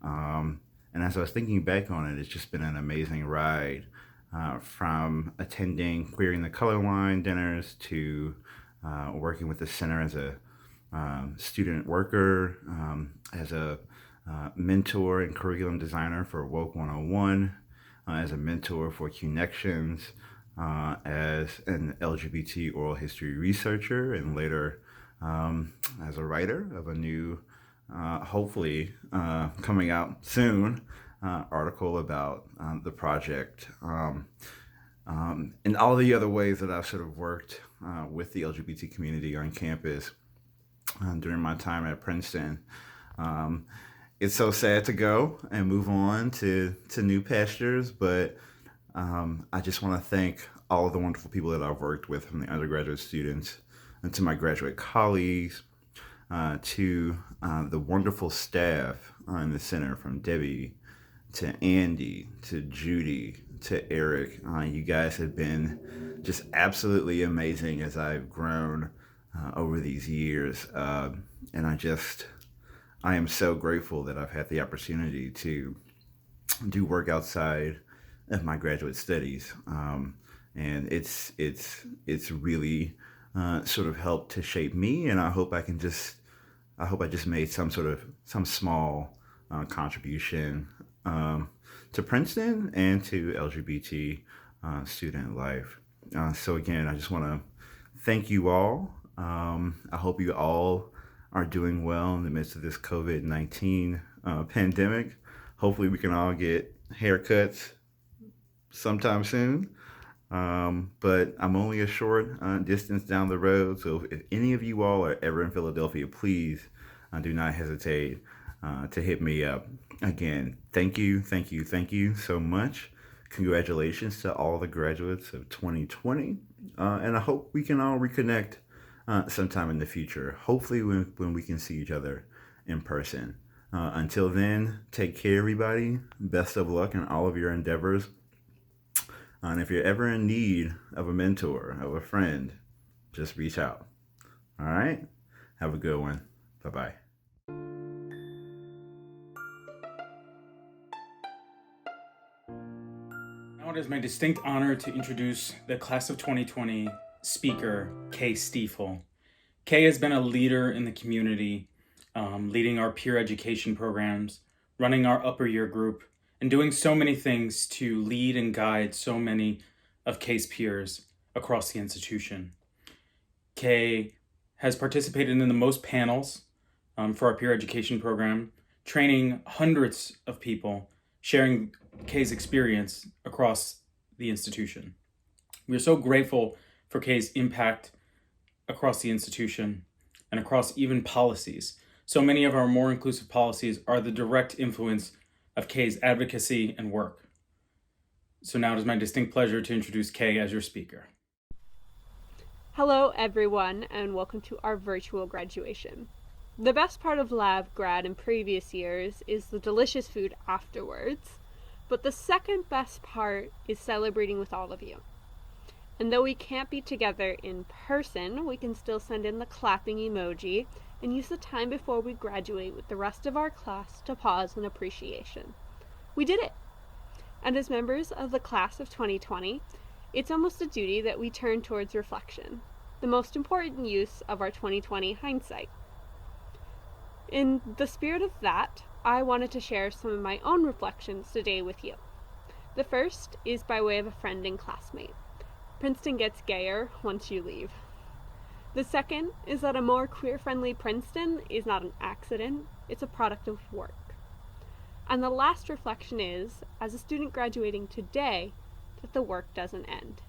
And as I was thinking back on it, it's just been an amazing ride from attending Queering the Color Line dinners to working with the center as a student worker, as a mentor and curriculum designer for Woke 101, as a mentor for Connections, as an LGBT oral history researcher, and later as a writer of a new, hopefully coming out soon, article about the project, and all the other ways that I've sort of worked with the LGBT community on campus during my time at Princeton. It's so sad to go and move on to new pastures, but I just want to thank all of the wonderful people that I've worked with, from the undergraduate students and to my graduate colleagues, to the wonderful staff in the center, from Debbie to Andy to Judy to Eric. You guys have been just absolutely amazing as I've grown over these years. And I am so grateful that I've had the opportunity to do work outside of my graduate studies. And it's really sort of helped to shape me, and I hope I just made some small contribution to Princeton and to LGBT student life. So again, I just want to thank you all. I hope you all are doing well in the midst of this COVID-19 pandemic. Hopefully we can all get haircuts sometime soon. But I'm only a short distance down the road, so if any of you all are ever in Philadelphia, please do not hesitate to hit me up. Again, thank you so much. Congratulations to all the graduates of 2020, and I hope we can all reconnect sometime in the future, hopefully when we can see each other in person. Until then, take care, everybody. Best of luck in all of your endeavors. And if you're ever in need of a mentor, of a friend, just reach out. All right? Have a good one. Bye-bye. Now it is my distinct honor to introduce the class of 2020 speaker, Kay Stiefel. Kay has been a leader in the community, leading our peer education programs, running our upper year group, and doing so many things to lead and guide so many of Kay's peers across the institution. Kay has participated in the most panels for our peer education program, training hundreds of people, sharing Kay's experience across the institution. We are so grateful for Kay's impact across the institution and across even policies. So many of our more inclusive policies are the direct influence of Kay's advocacy and work. So now it is my distinct pleasure to introduce Kay as your speaker. Hello everyone, and welcome to our virtual graduation. The best part of Lav Grad in previous years is the delicious food afterwards, but the second best part is celebrating with all of you. And though we can't be together in person, we can still send in the clapping emoji and use the time before we graduate with the rest of our class to pause in appreciation. We did it! And as members of the class of 2020, it's almost a duty that we turn towards reflection, the most important use of our 2020 hindsight. In the spirit of that, I wanted to share some of my own reflections today with you. The first is by way of a friend and classmate. Princeton gets gayer once you leave. The second is that a more queer-friendly Princeton is not an accident, it's a product of work. And the last reflection is, as a student graduating today, that the work doesn't end.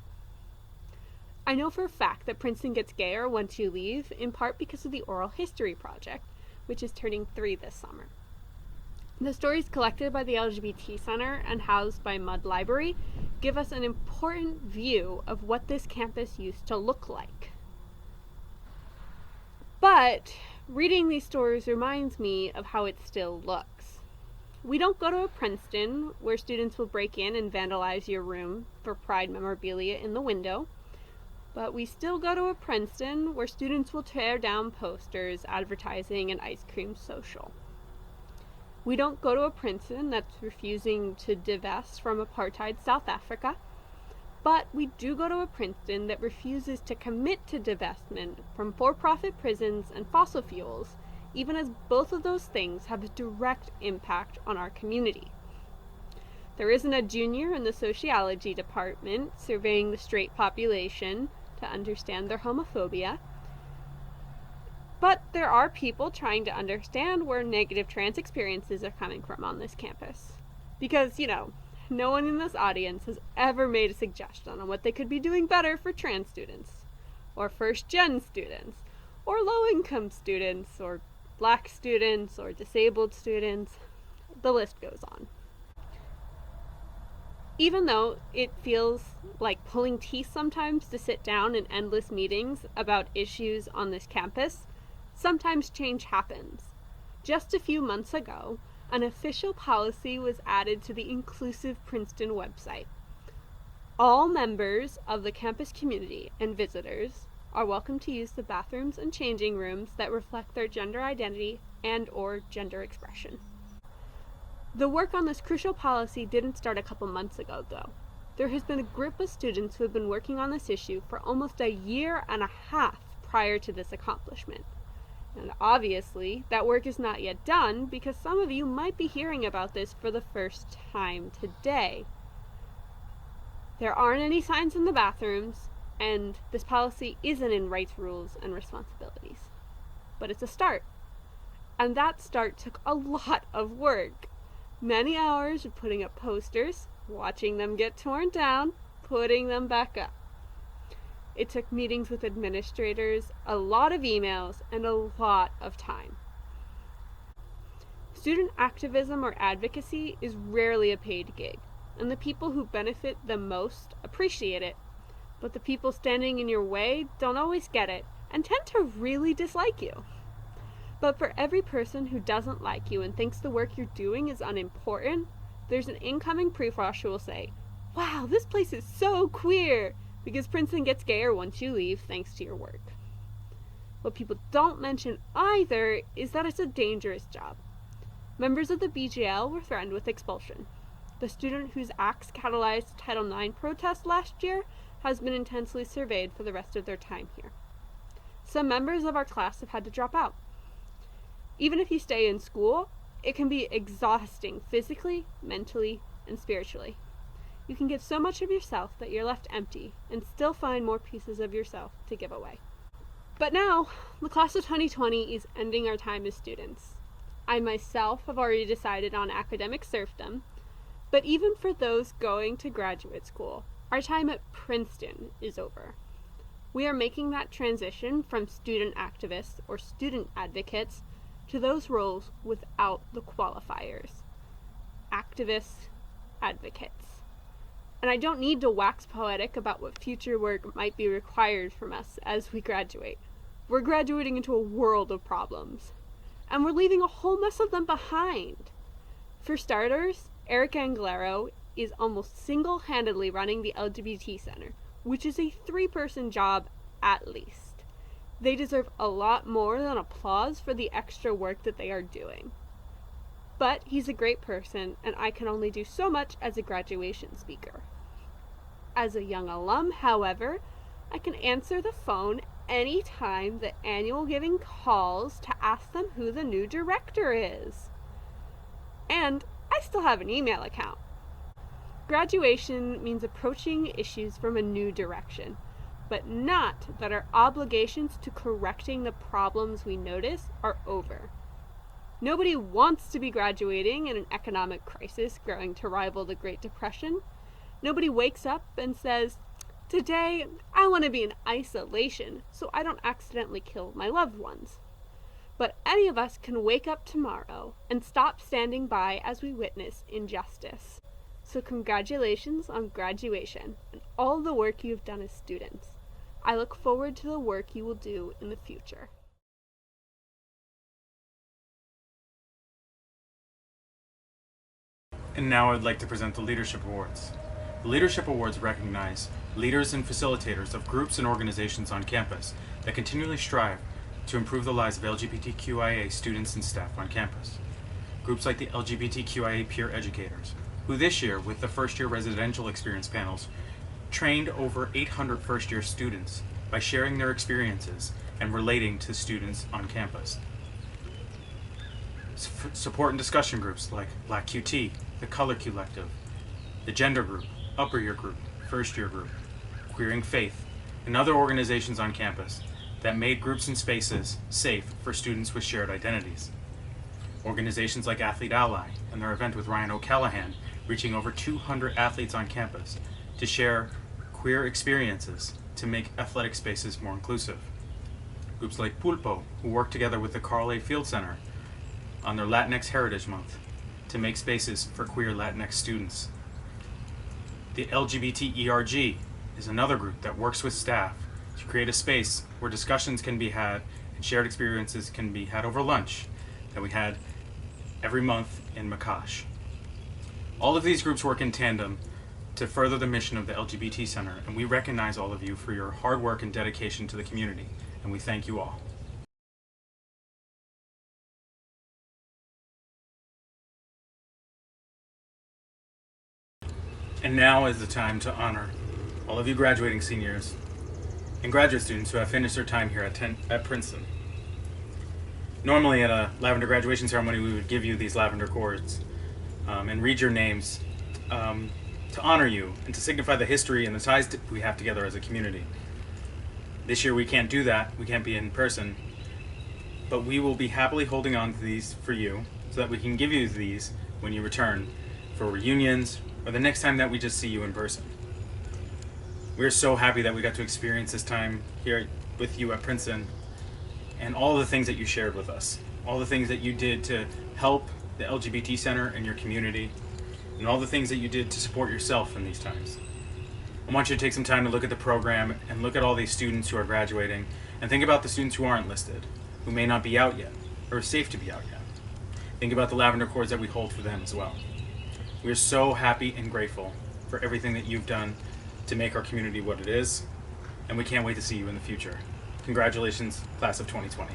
I know for a fact that Princeton gets gayer once you leave, in part because of the Oral History Project, which is turning 3 this summer. The stories collected by the LGBT Center and housed by Mudd Library give us an important view of what this campus used to look like. But reading these stories reminds me of how it still looks. We don't go to a Princeton where students will break in and vandalize your room for Pride memorabilia in the window, but we still go to a Princeton where students will tear down posters advertising an ice cream social. We don't go to a Princeton that's refusing to divest from apartheid South Africa, but we do go to a Princeton that refuses to commit to divestment from for-profit prisons and fossil fuels, even as both of those things have a direct impact on our community. There isn't a junior in the sociology department surveying the straight population to understand their homophobia, but there are people trying to understand where negative trans experiences are coming from on this campus. Because, no one in this audience has ever made a suggestion on what they could be doing better for trans students, or first-gen students, or low-income students, or Black students, or disabled students. The list goes on. Even though it feels like pulling teeth sometimes to sit down in endless meetings about issues on this campus, sometimes change happens. Just a few months ago, an official policy was added to the Inclusive Princeton website. All members of the campus community and visitors are welcome to use the bathrooms and changing rooms that reflect their gender identity and/or gender expression. The work on this crucial policy didn't start a couple months ago, though. There has been a group of students who have been working on this issue for almost a year and a half prior to this accomplishment. And obviously, that work is not yet done because some of you might be hearing about this for the first time today. There aren't any signs in the bathrooms, and this policy isn't in rights, rules, and responsibilities. But it's a start. And that start took a lot of work. Many hours of putting up posters, watching them get torn down, putting them back up. It took meetings with administrators, a lot of emails, and a lot of time. Student activism or advocacy is rarely a paid gig, and the people who benefit the most appreciate it, but the people standing in your way don't always get it and tend to really dislike you. But for every person who doesn't like you and thinks the work you're doing is unimportant, there's an incoming pre-frosh who will say, "Wow, this place is so queer," because Princeton gets gayer once you leave thanks to your work. What people don't mention either is that it's a dangerous job. Members of the BGL were threatened with expulsion. the student whose acts catalyzed Title IX protests last year, has been intensely surveyed for the rest of their time here. Some members of our class have had to drop out. Even if you stay in school, it can be exhausting physically, mentally, and spiritually. You can give so much of yourself that you're left empty and still find more pieces of yourself to give away. But now, the class of 2020 is ending our time as students. I myself have already decided on academic serfdom, but even for those going to graduate school, our time at Princeton is over. We are making that transition from student activists or student advocates to those roles without the qualifiers. Activists, advocates. And I don't need to wax poetic about what future work might be required from us as we graduate. We're graduating into a world of problems. And we're leaving a whole mess of them behind. For starters, Eric Anglero is almost single-handedly running the LGBT Center, which is a 3-person job at least. They deserve a lot more than applause for the extra work that they are doing. But he's a great person, and I can only do so much as a graduation speaker. As a young alum, however, I can answer the phone anytime the annual giving calls to ask them who the new director is. And I still have an email account. Graduation means approaching issues from a new direction, but not that our obligations to correcting the problems we notice are over. Nobody wants to be graduating in an economic crisis growing to rival the Great Depression. Nobody wakes up and says, "Today, I want to be in isolation so I don't accidentally kill my loved ones." But any of us can wake up tomorrow and stop standing by as we witness injustice. So congratulations on graduation and all the work you've done as students. I look forward to the work you will do in the future. And now I'd like to present the Leadership Awards. The Leadership Awards recognize leaders and facilitators of groups and organizations on campus that continually strive to improve the lives of LGBTQIA students and staff on campus. Groups like the LGBTQIA Peer Educators, who this year, with the first-year residential experience panels, trained over 800 first-year students by sharing their experiences and relating to students on campus. Support and discussion groups like Black QT, the Color Collective, the Gender Group, Upper Year Group, First Year Group, Queering Faith, and other organizations on campus that made groups and spaces safe for students with shared identities. Organizations like Athlete Ally and their event with Ryan O'Callahan, reaching over 200 athletes on campus to share queer experiences to make athletic spaces more inclusive. Groups like Pulpo, who work together with the Carl A. Field Center on their Latinx Heritage Month to make spaces for queer Latinx students. The LGBT ERG is another group that works with staff to create a space where discussions can be had and shared experiences can be had over lunch that we had every month in Makash. All of these groups work in tandem to further the mission of the LGBT Center, and we recognize all of you for your hard work and dedication to the community, and we thank you all. And now is the time to honor all of you graduating seniors and graduate students who have finished their time here at Princeton. Normally at a Lavender Graduation ceremony, we would give you these lavender cords and read your names to honor you and to signify the history and the ties we have together as a community. This year we can't do that, we can't be in person, but we will be happily holding on to these for you so that we can give you these when you return for reunions or the next time that we just see you in person. We're so happy that we got to experience this time here with you at Princeton and all the things that you shared with us, all the things that you did to help the LGBT Center and your community, and all the things that you did to support yourself in these times. I want you to take some time to look at the program and look at all these students who are graduating and think about the students who aren't listed, who may not be out yet, or are safe to be out yet. Think about the lavender cords that we hold for them as well. We're so happy and grateful for everything that you've done to make our community what it is, and we can't wait to see you in the future. Congratulations, class of 2020.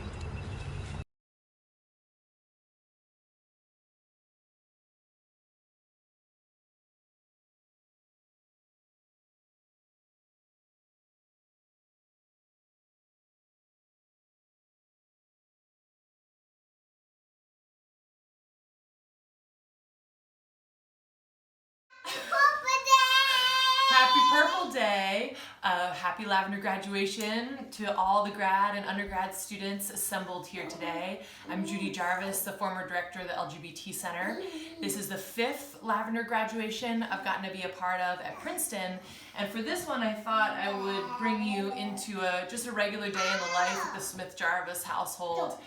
Happy Purple Day! Happy Lavender Graduation to all the grad and undergrad students assembled here today. I'm Judy Jarvis, the former director of the LGBT Center. This is the 5th Lavender Graduation I've gotten to be a part of at Princeton. And for this one, I thought I would bring you into just a regular day in the life of the Smith-Jarvis household.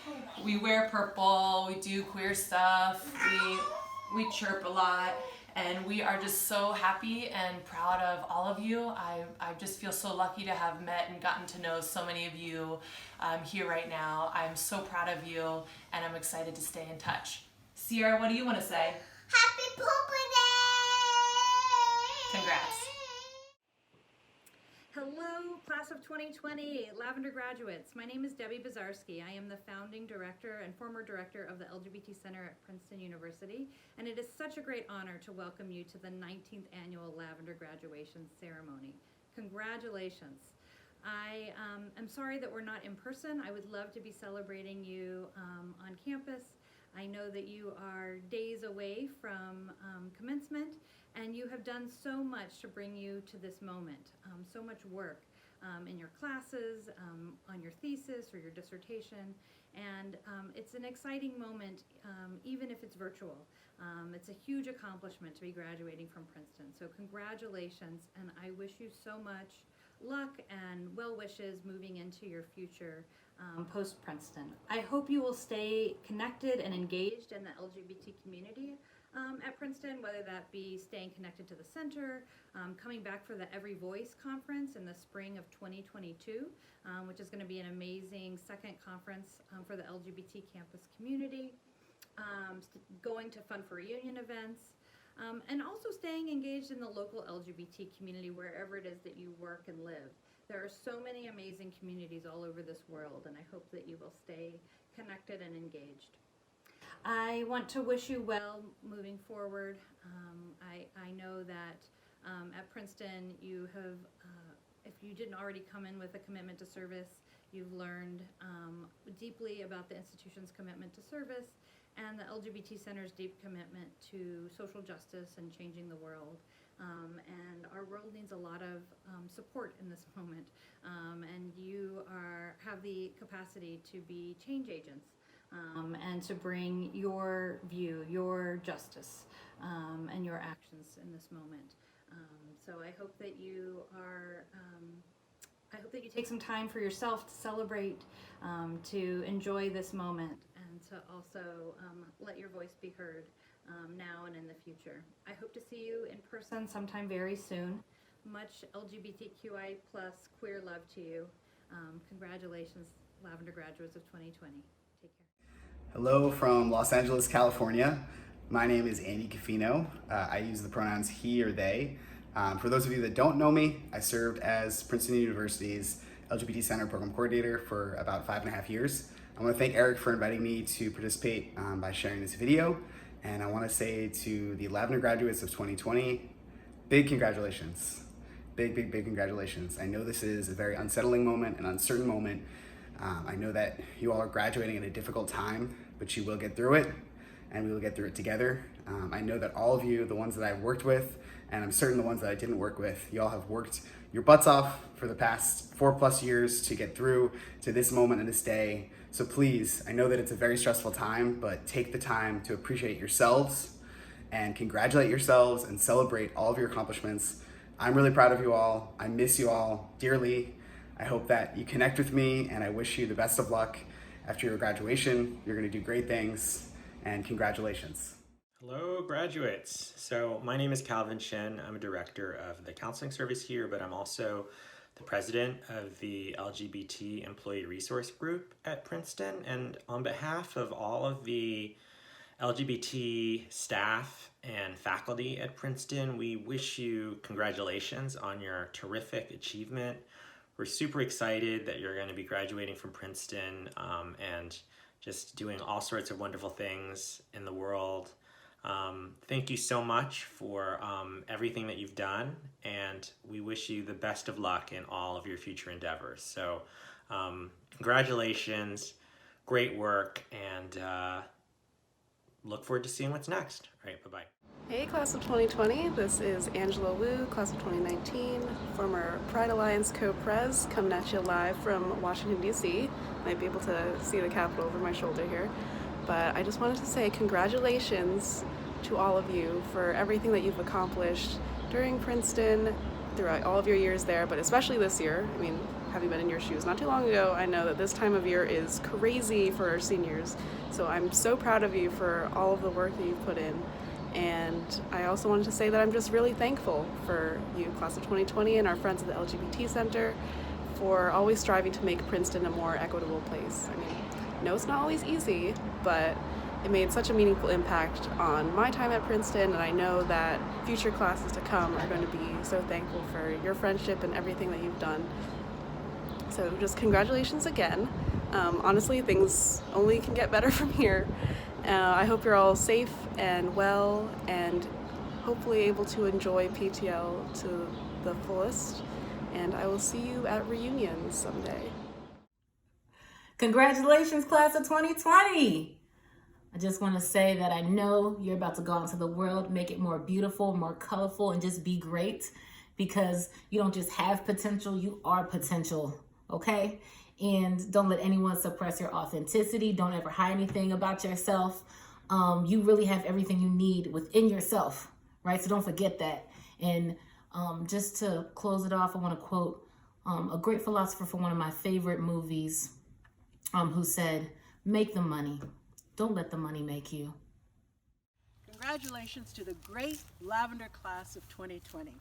We wear purple, we do queer stuff, we chirp a lot. And we are just so happy and proud of all of you. I just feel so lucky to have met and gotten to know so many of you here right now. I'm so proud of you, and I'm excited to stay in touch. Sierra, what do you want to say? Happy Purple Day! Congrats. Hello, class of 2020, Lavender graduates. My name is Debbie Bazarski. I am the founding director and former director of the LGBT Center at Princeton University, and it is such a great honor to welcome you to the 19th annual Lavender graduation ceremony. Congratulations. I am sorry that we're not in person. I would love to be celebrating you on campus. I know that you are days away from commencement, and you have done so much to bring you to this moment, so much work in your classes, on your thesis or your dissertation, and it's an exciting moment, even if it's virtual. It's a huge accomplishment to be graduating from Princeton, so congratulations, and I wish you so much luck and well wishes moving into your future post-Princeton. I hope you will stay connected and engaged in the LGBT community at Princeton, whether that be staying connected to the center, coming back for the Every Voice conference in the spring of 2022, which is going to be an amazing second conference for the LGBT campus community, going to Fun for Reunion events, and also staying engaged in the local LGBT community wherever it is that you work and live. There are so many amazing communities all over this world, and I hope that you will stay connected and engaged. I want to wish you well moving forward. I know that at Princeton you have, if you didn't already come in with a commitment to service, you've learned deeply about the institution's commitment to service and the LGBT Center's deep commitment to social justice and changing the world. And our world needs a lot of support in this moment. And you have the capacity to be change agents. And to bring your view, your justice, and your actions in this moment. So I hope that you take some time for yourself to celebrate, to enjoy this moment, and to also let your voice be heard now and in the future. I hope to see you in person sometime very soon. Much LGBTQI+ queer love to you. Congratulations, Lavender graduates of 2020. Take care. Hello from Los Angeles, California. My name is Andy Cafino. I use the pronouns he or they. For those of you that don't know me, I served as Princeton University's LGBT Center Program Coordinator for about 5.5 years. I want to thank Eric for inviting me to participate by sharing this video. And I want to say to the Lavender graduates of 2020, big congratulations. Big congratulations. I know this is a very unsettling moment, an uncertain moment. I know that you all are graduating at a difficult time, but you will get through it, and we will get through it together. I know that all of you, the ones that I've worked with, and I'm certain the ones that I didn't work with, you all have worked your butts off for the past 4+ years to get through to this moment and this day. So please, I know that it's a very stressful time, but take the time to appreciate yourselves and congratulate yourselves and celebrate all of your accomplishments. I'm really proud of you all. I miss you all dearly. I hope that you connect with me, and I wish you the best of luck after your graduation. You're going to do great things, and congratulations. Hello, graduates. So my name is Calvin Shen. I'm a director of the counseling service here, but I'm also the president of the LGBT Employee Resource Group at Princeton. And on behalf of all of the LGBT staff and faculty at Princeton, we wish you congratulations on your terrific achievement. We're super excited that you're going to be graduating from Princeton and just doing all sorts of wonderful things in the world. Thank you so much for everything that you've done, and we wish you the best of luck in all of your future endeavors. So congratulations, great work, and look forward to seeing what's next. All right, bye-bye. Hey, class of 2020, this is Angela Wu, class of 2019, former Pride Alliance co-pres, coming at you live from Washington, D.C. Might be able to see the Capitol over my shoulder here, but I just wanted to say congratulations to all of you for everything that you've accomplished during Princeton, throughout all of your years there, but especially this year. I mean, having been in your shoes not too long ago, I know that this time of year is crazy for our seniors, so I'm so proud of you for all of the work that you've put in. And I also wanted to say that I'm just really thankful for you, class of 2020, and our friends at the LGBT Center for always striving to make Princeton a more equitable place. I mean, no, it's not always easy, but it made such a meaningful impact on my time at Princeton, and I know that future classes to come are going to be so thankful for your friendship and everything that you've done. So just congratulations again. Honestly, things only can get better from here. I hope you're all safe and well and hopefully able to enjoy PTL to the fullest. And I will see you at reunions someday. Congratulations, class of 2020! I just want to say that I know you're about to go out into the world, make it more beautiful, more colorful, and just be great, because you don't just have potential, you are potential, okay? And don't let anyone suppress your authenticity. Don't ever hide anything about yourself. You really have everything you need within yourself, right? So don't forget that. And just to close it off, I want to quote a great philosopher from one of my favorite movies who said, "Make the money. Don't let the money make you." Congratulations to the great Lavender class of 2020.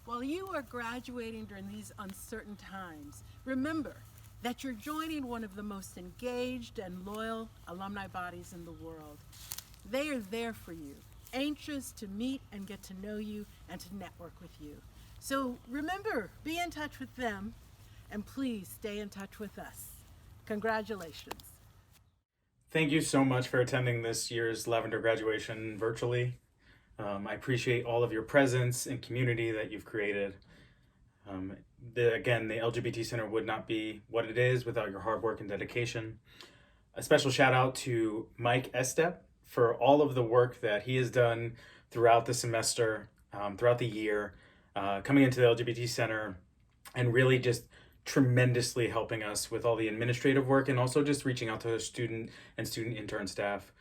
While you are graduating during these uncertain times, remember that you're joining one of the most engaged and loyal alumni bodies in the world. They are there for you, anxious to meet and get to know you and to network with you. So remember, be in touch with them, and please stay in touch with us. Congratulations. Thank you so much for attending this year's Lavender Graduation virtually. I appreciate all of your presence and community that you've created. Again, the LGBT Center would not be what it is without your hard work and dedication. A special shout out to Mike Estep for all of the work that he has done throughout the semester, throughout the year, coming into the LGBT Center and really just tremendously helping us with all the administrative work and also just reaching out to the student and student intern staff.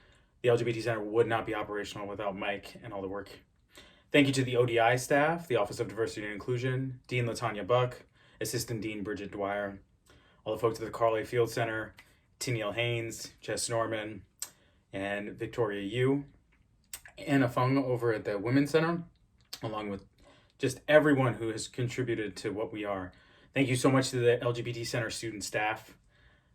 The LGBT Center would not be operational without Mike and all the work. Thank you to the ODI staff, the Office of Diversity and Inclusion, Dean LaTanya Buck, Assistant Dean Bridget Dwyer, all the folks at the Carly Field Center, Tiniel Haynes, Jess Norman, and Victoria Yu, Anna Fung over at the Women's Center, along with just everyone who has contributed to what we are. Thank you so much to the LGBT Center student staff.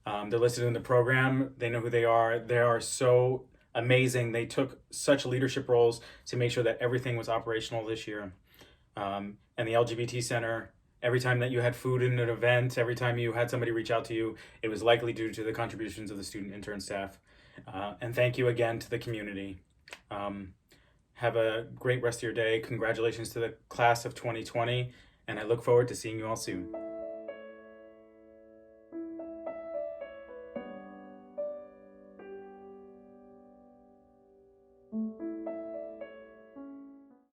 They're listed in the program. They know who they are. They are so amazing. They took such leadership roles to make sure that everything was operational this year. And the LGBT Center, every time that you had food in an event, every time you had somebody reach out to you, it was likely due to the contributions of the student intern staff. And thank you again to the community. Have a great rest of your day. Congratulations to the class of 2020, and I look forward to seeing you all soon.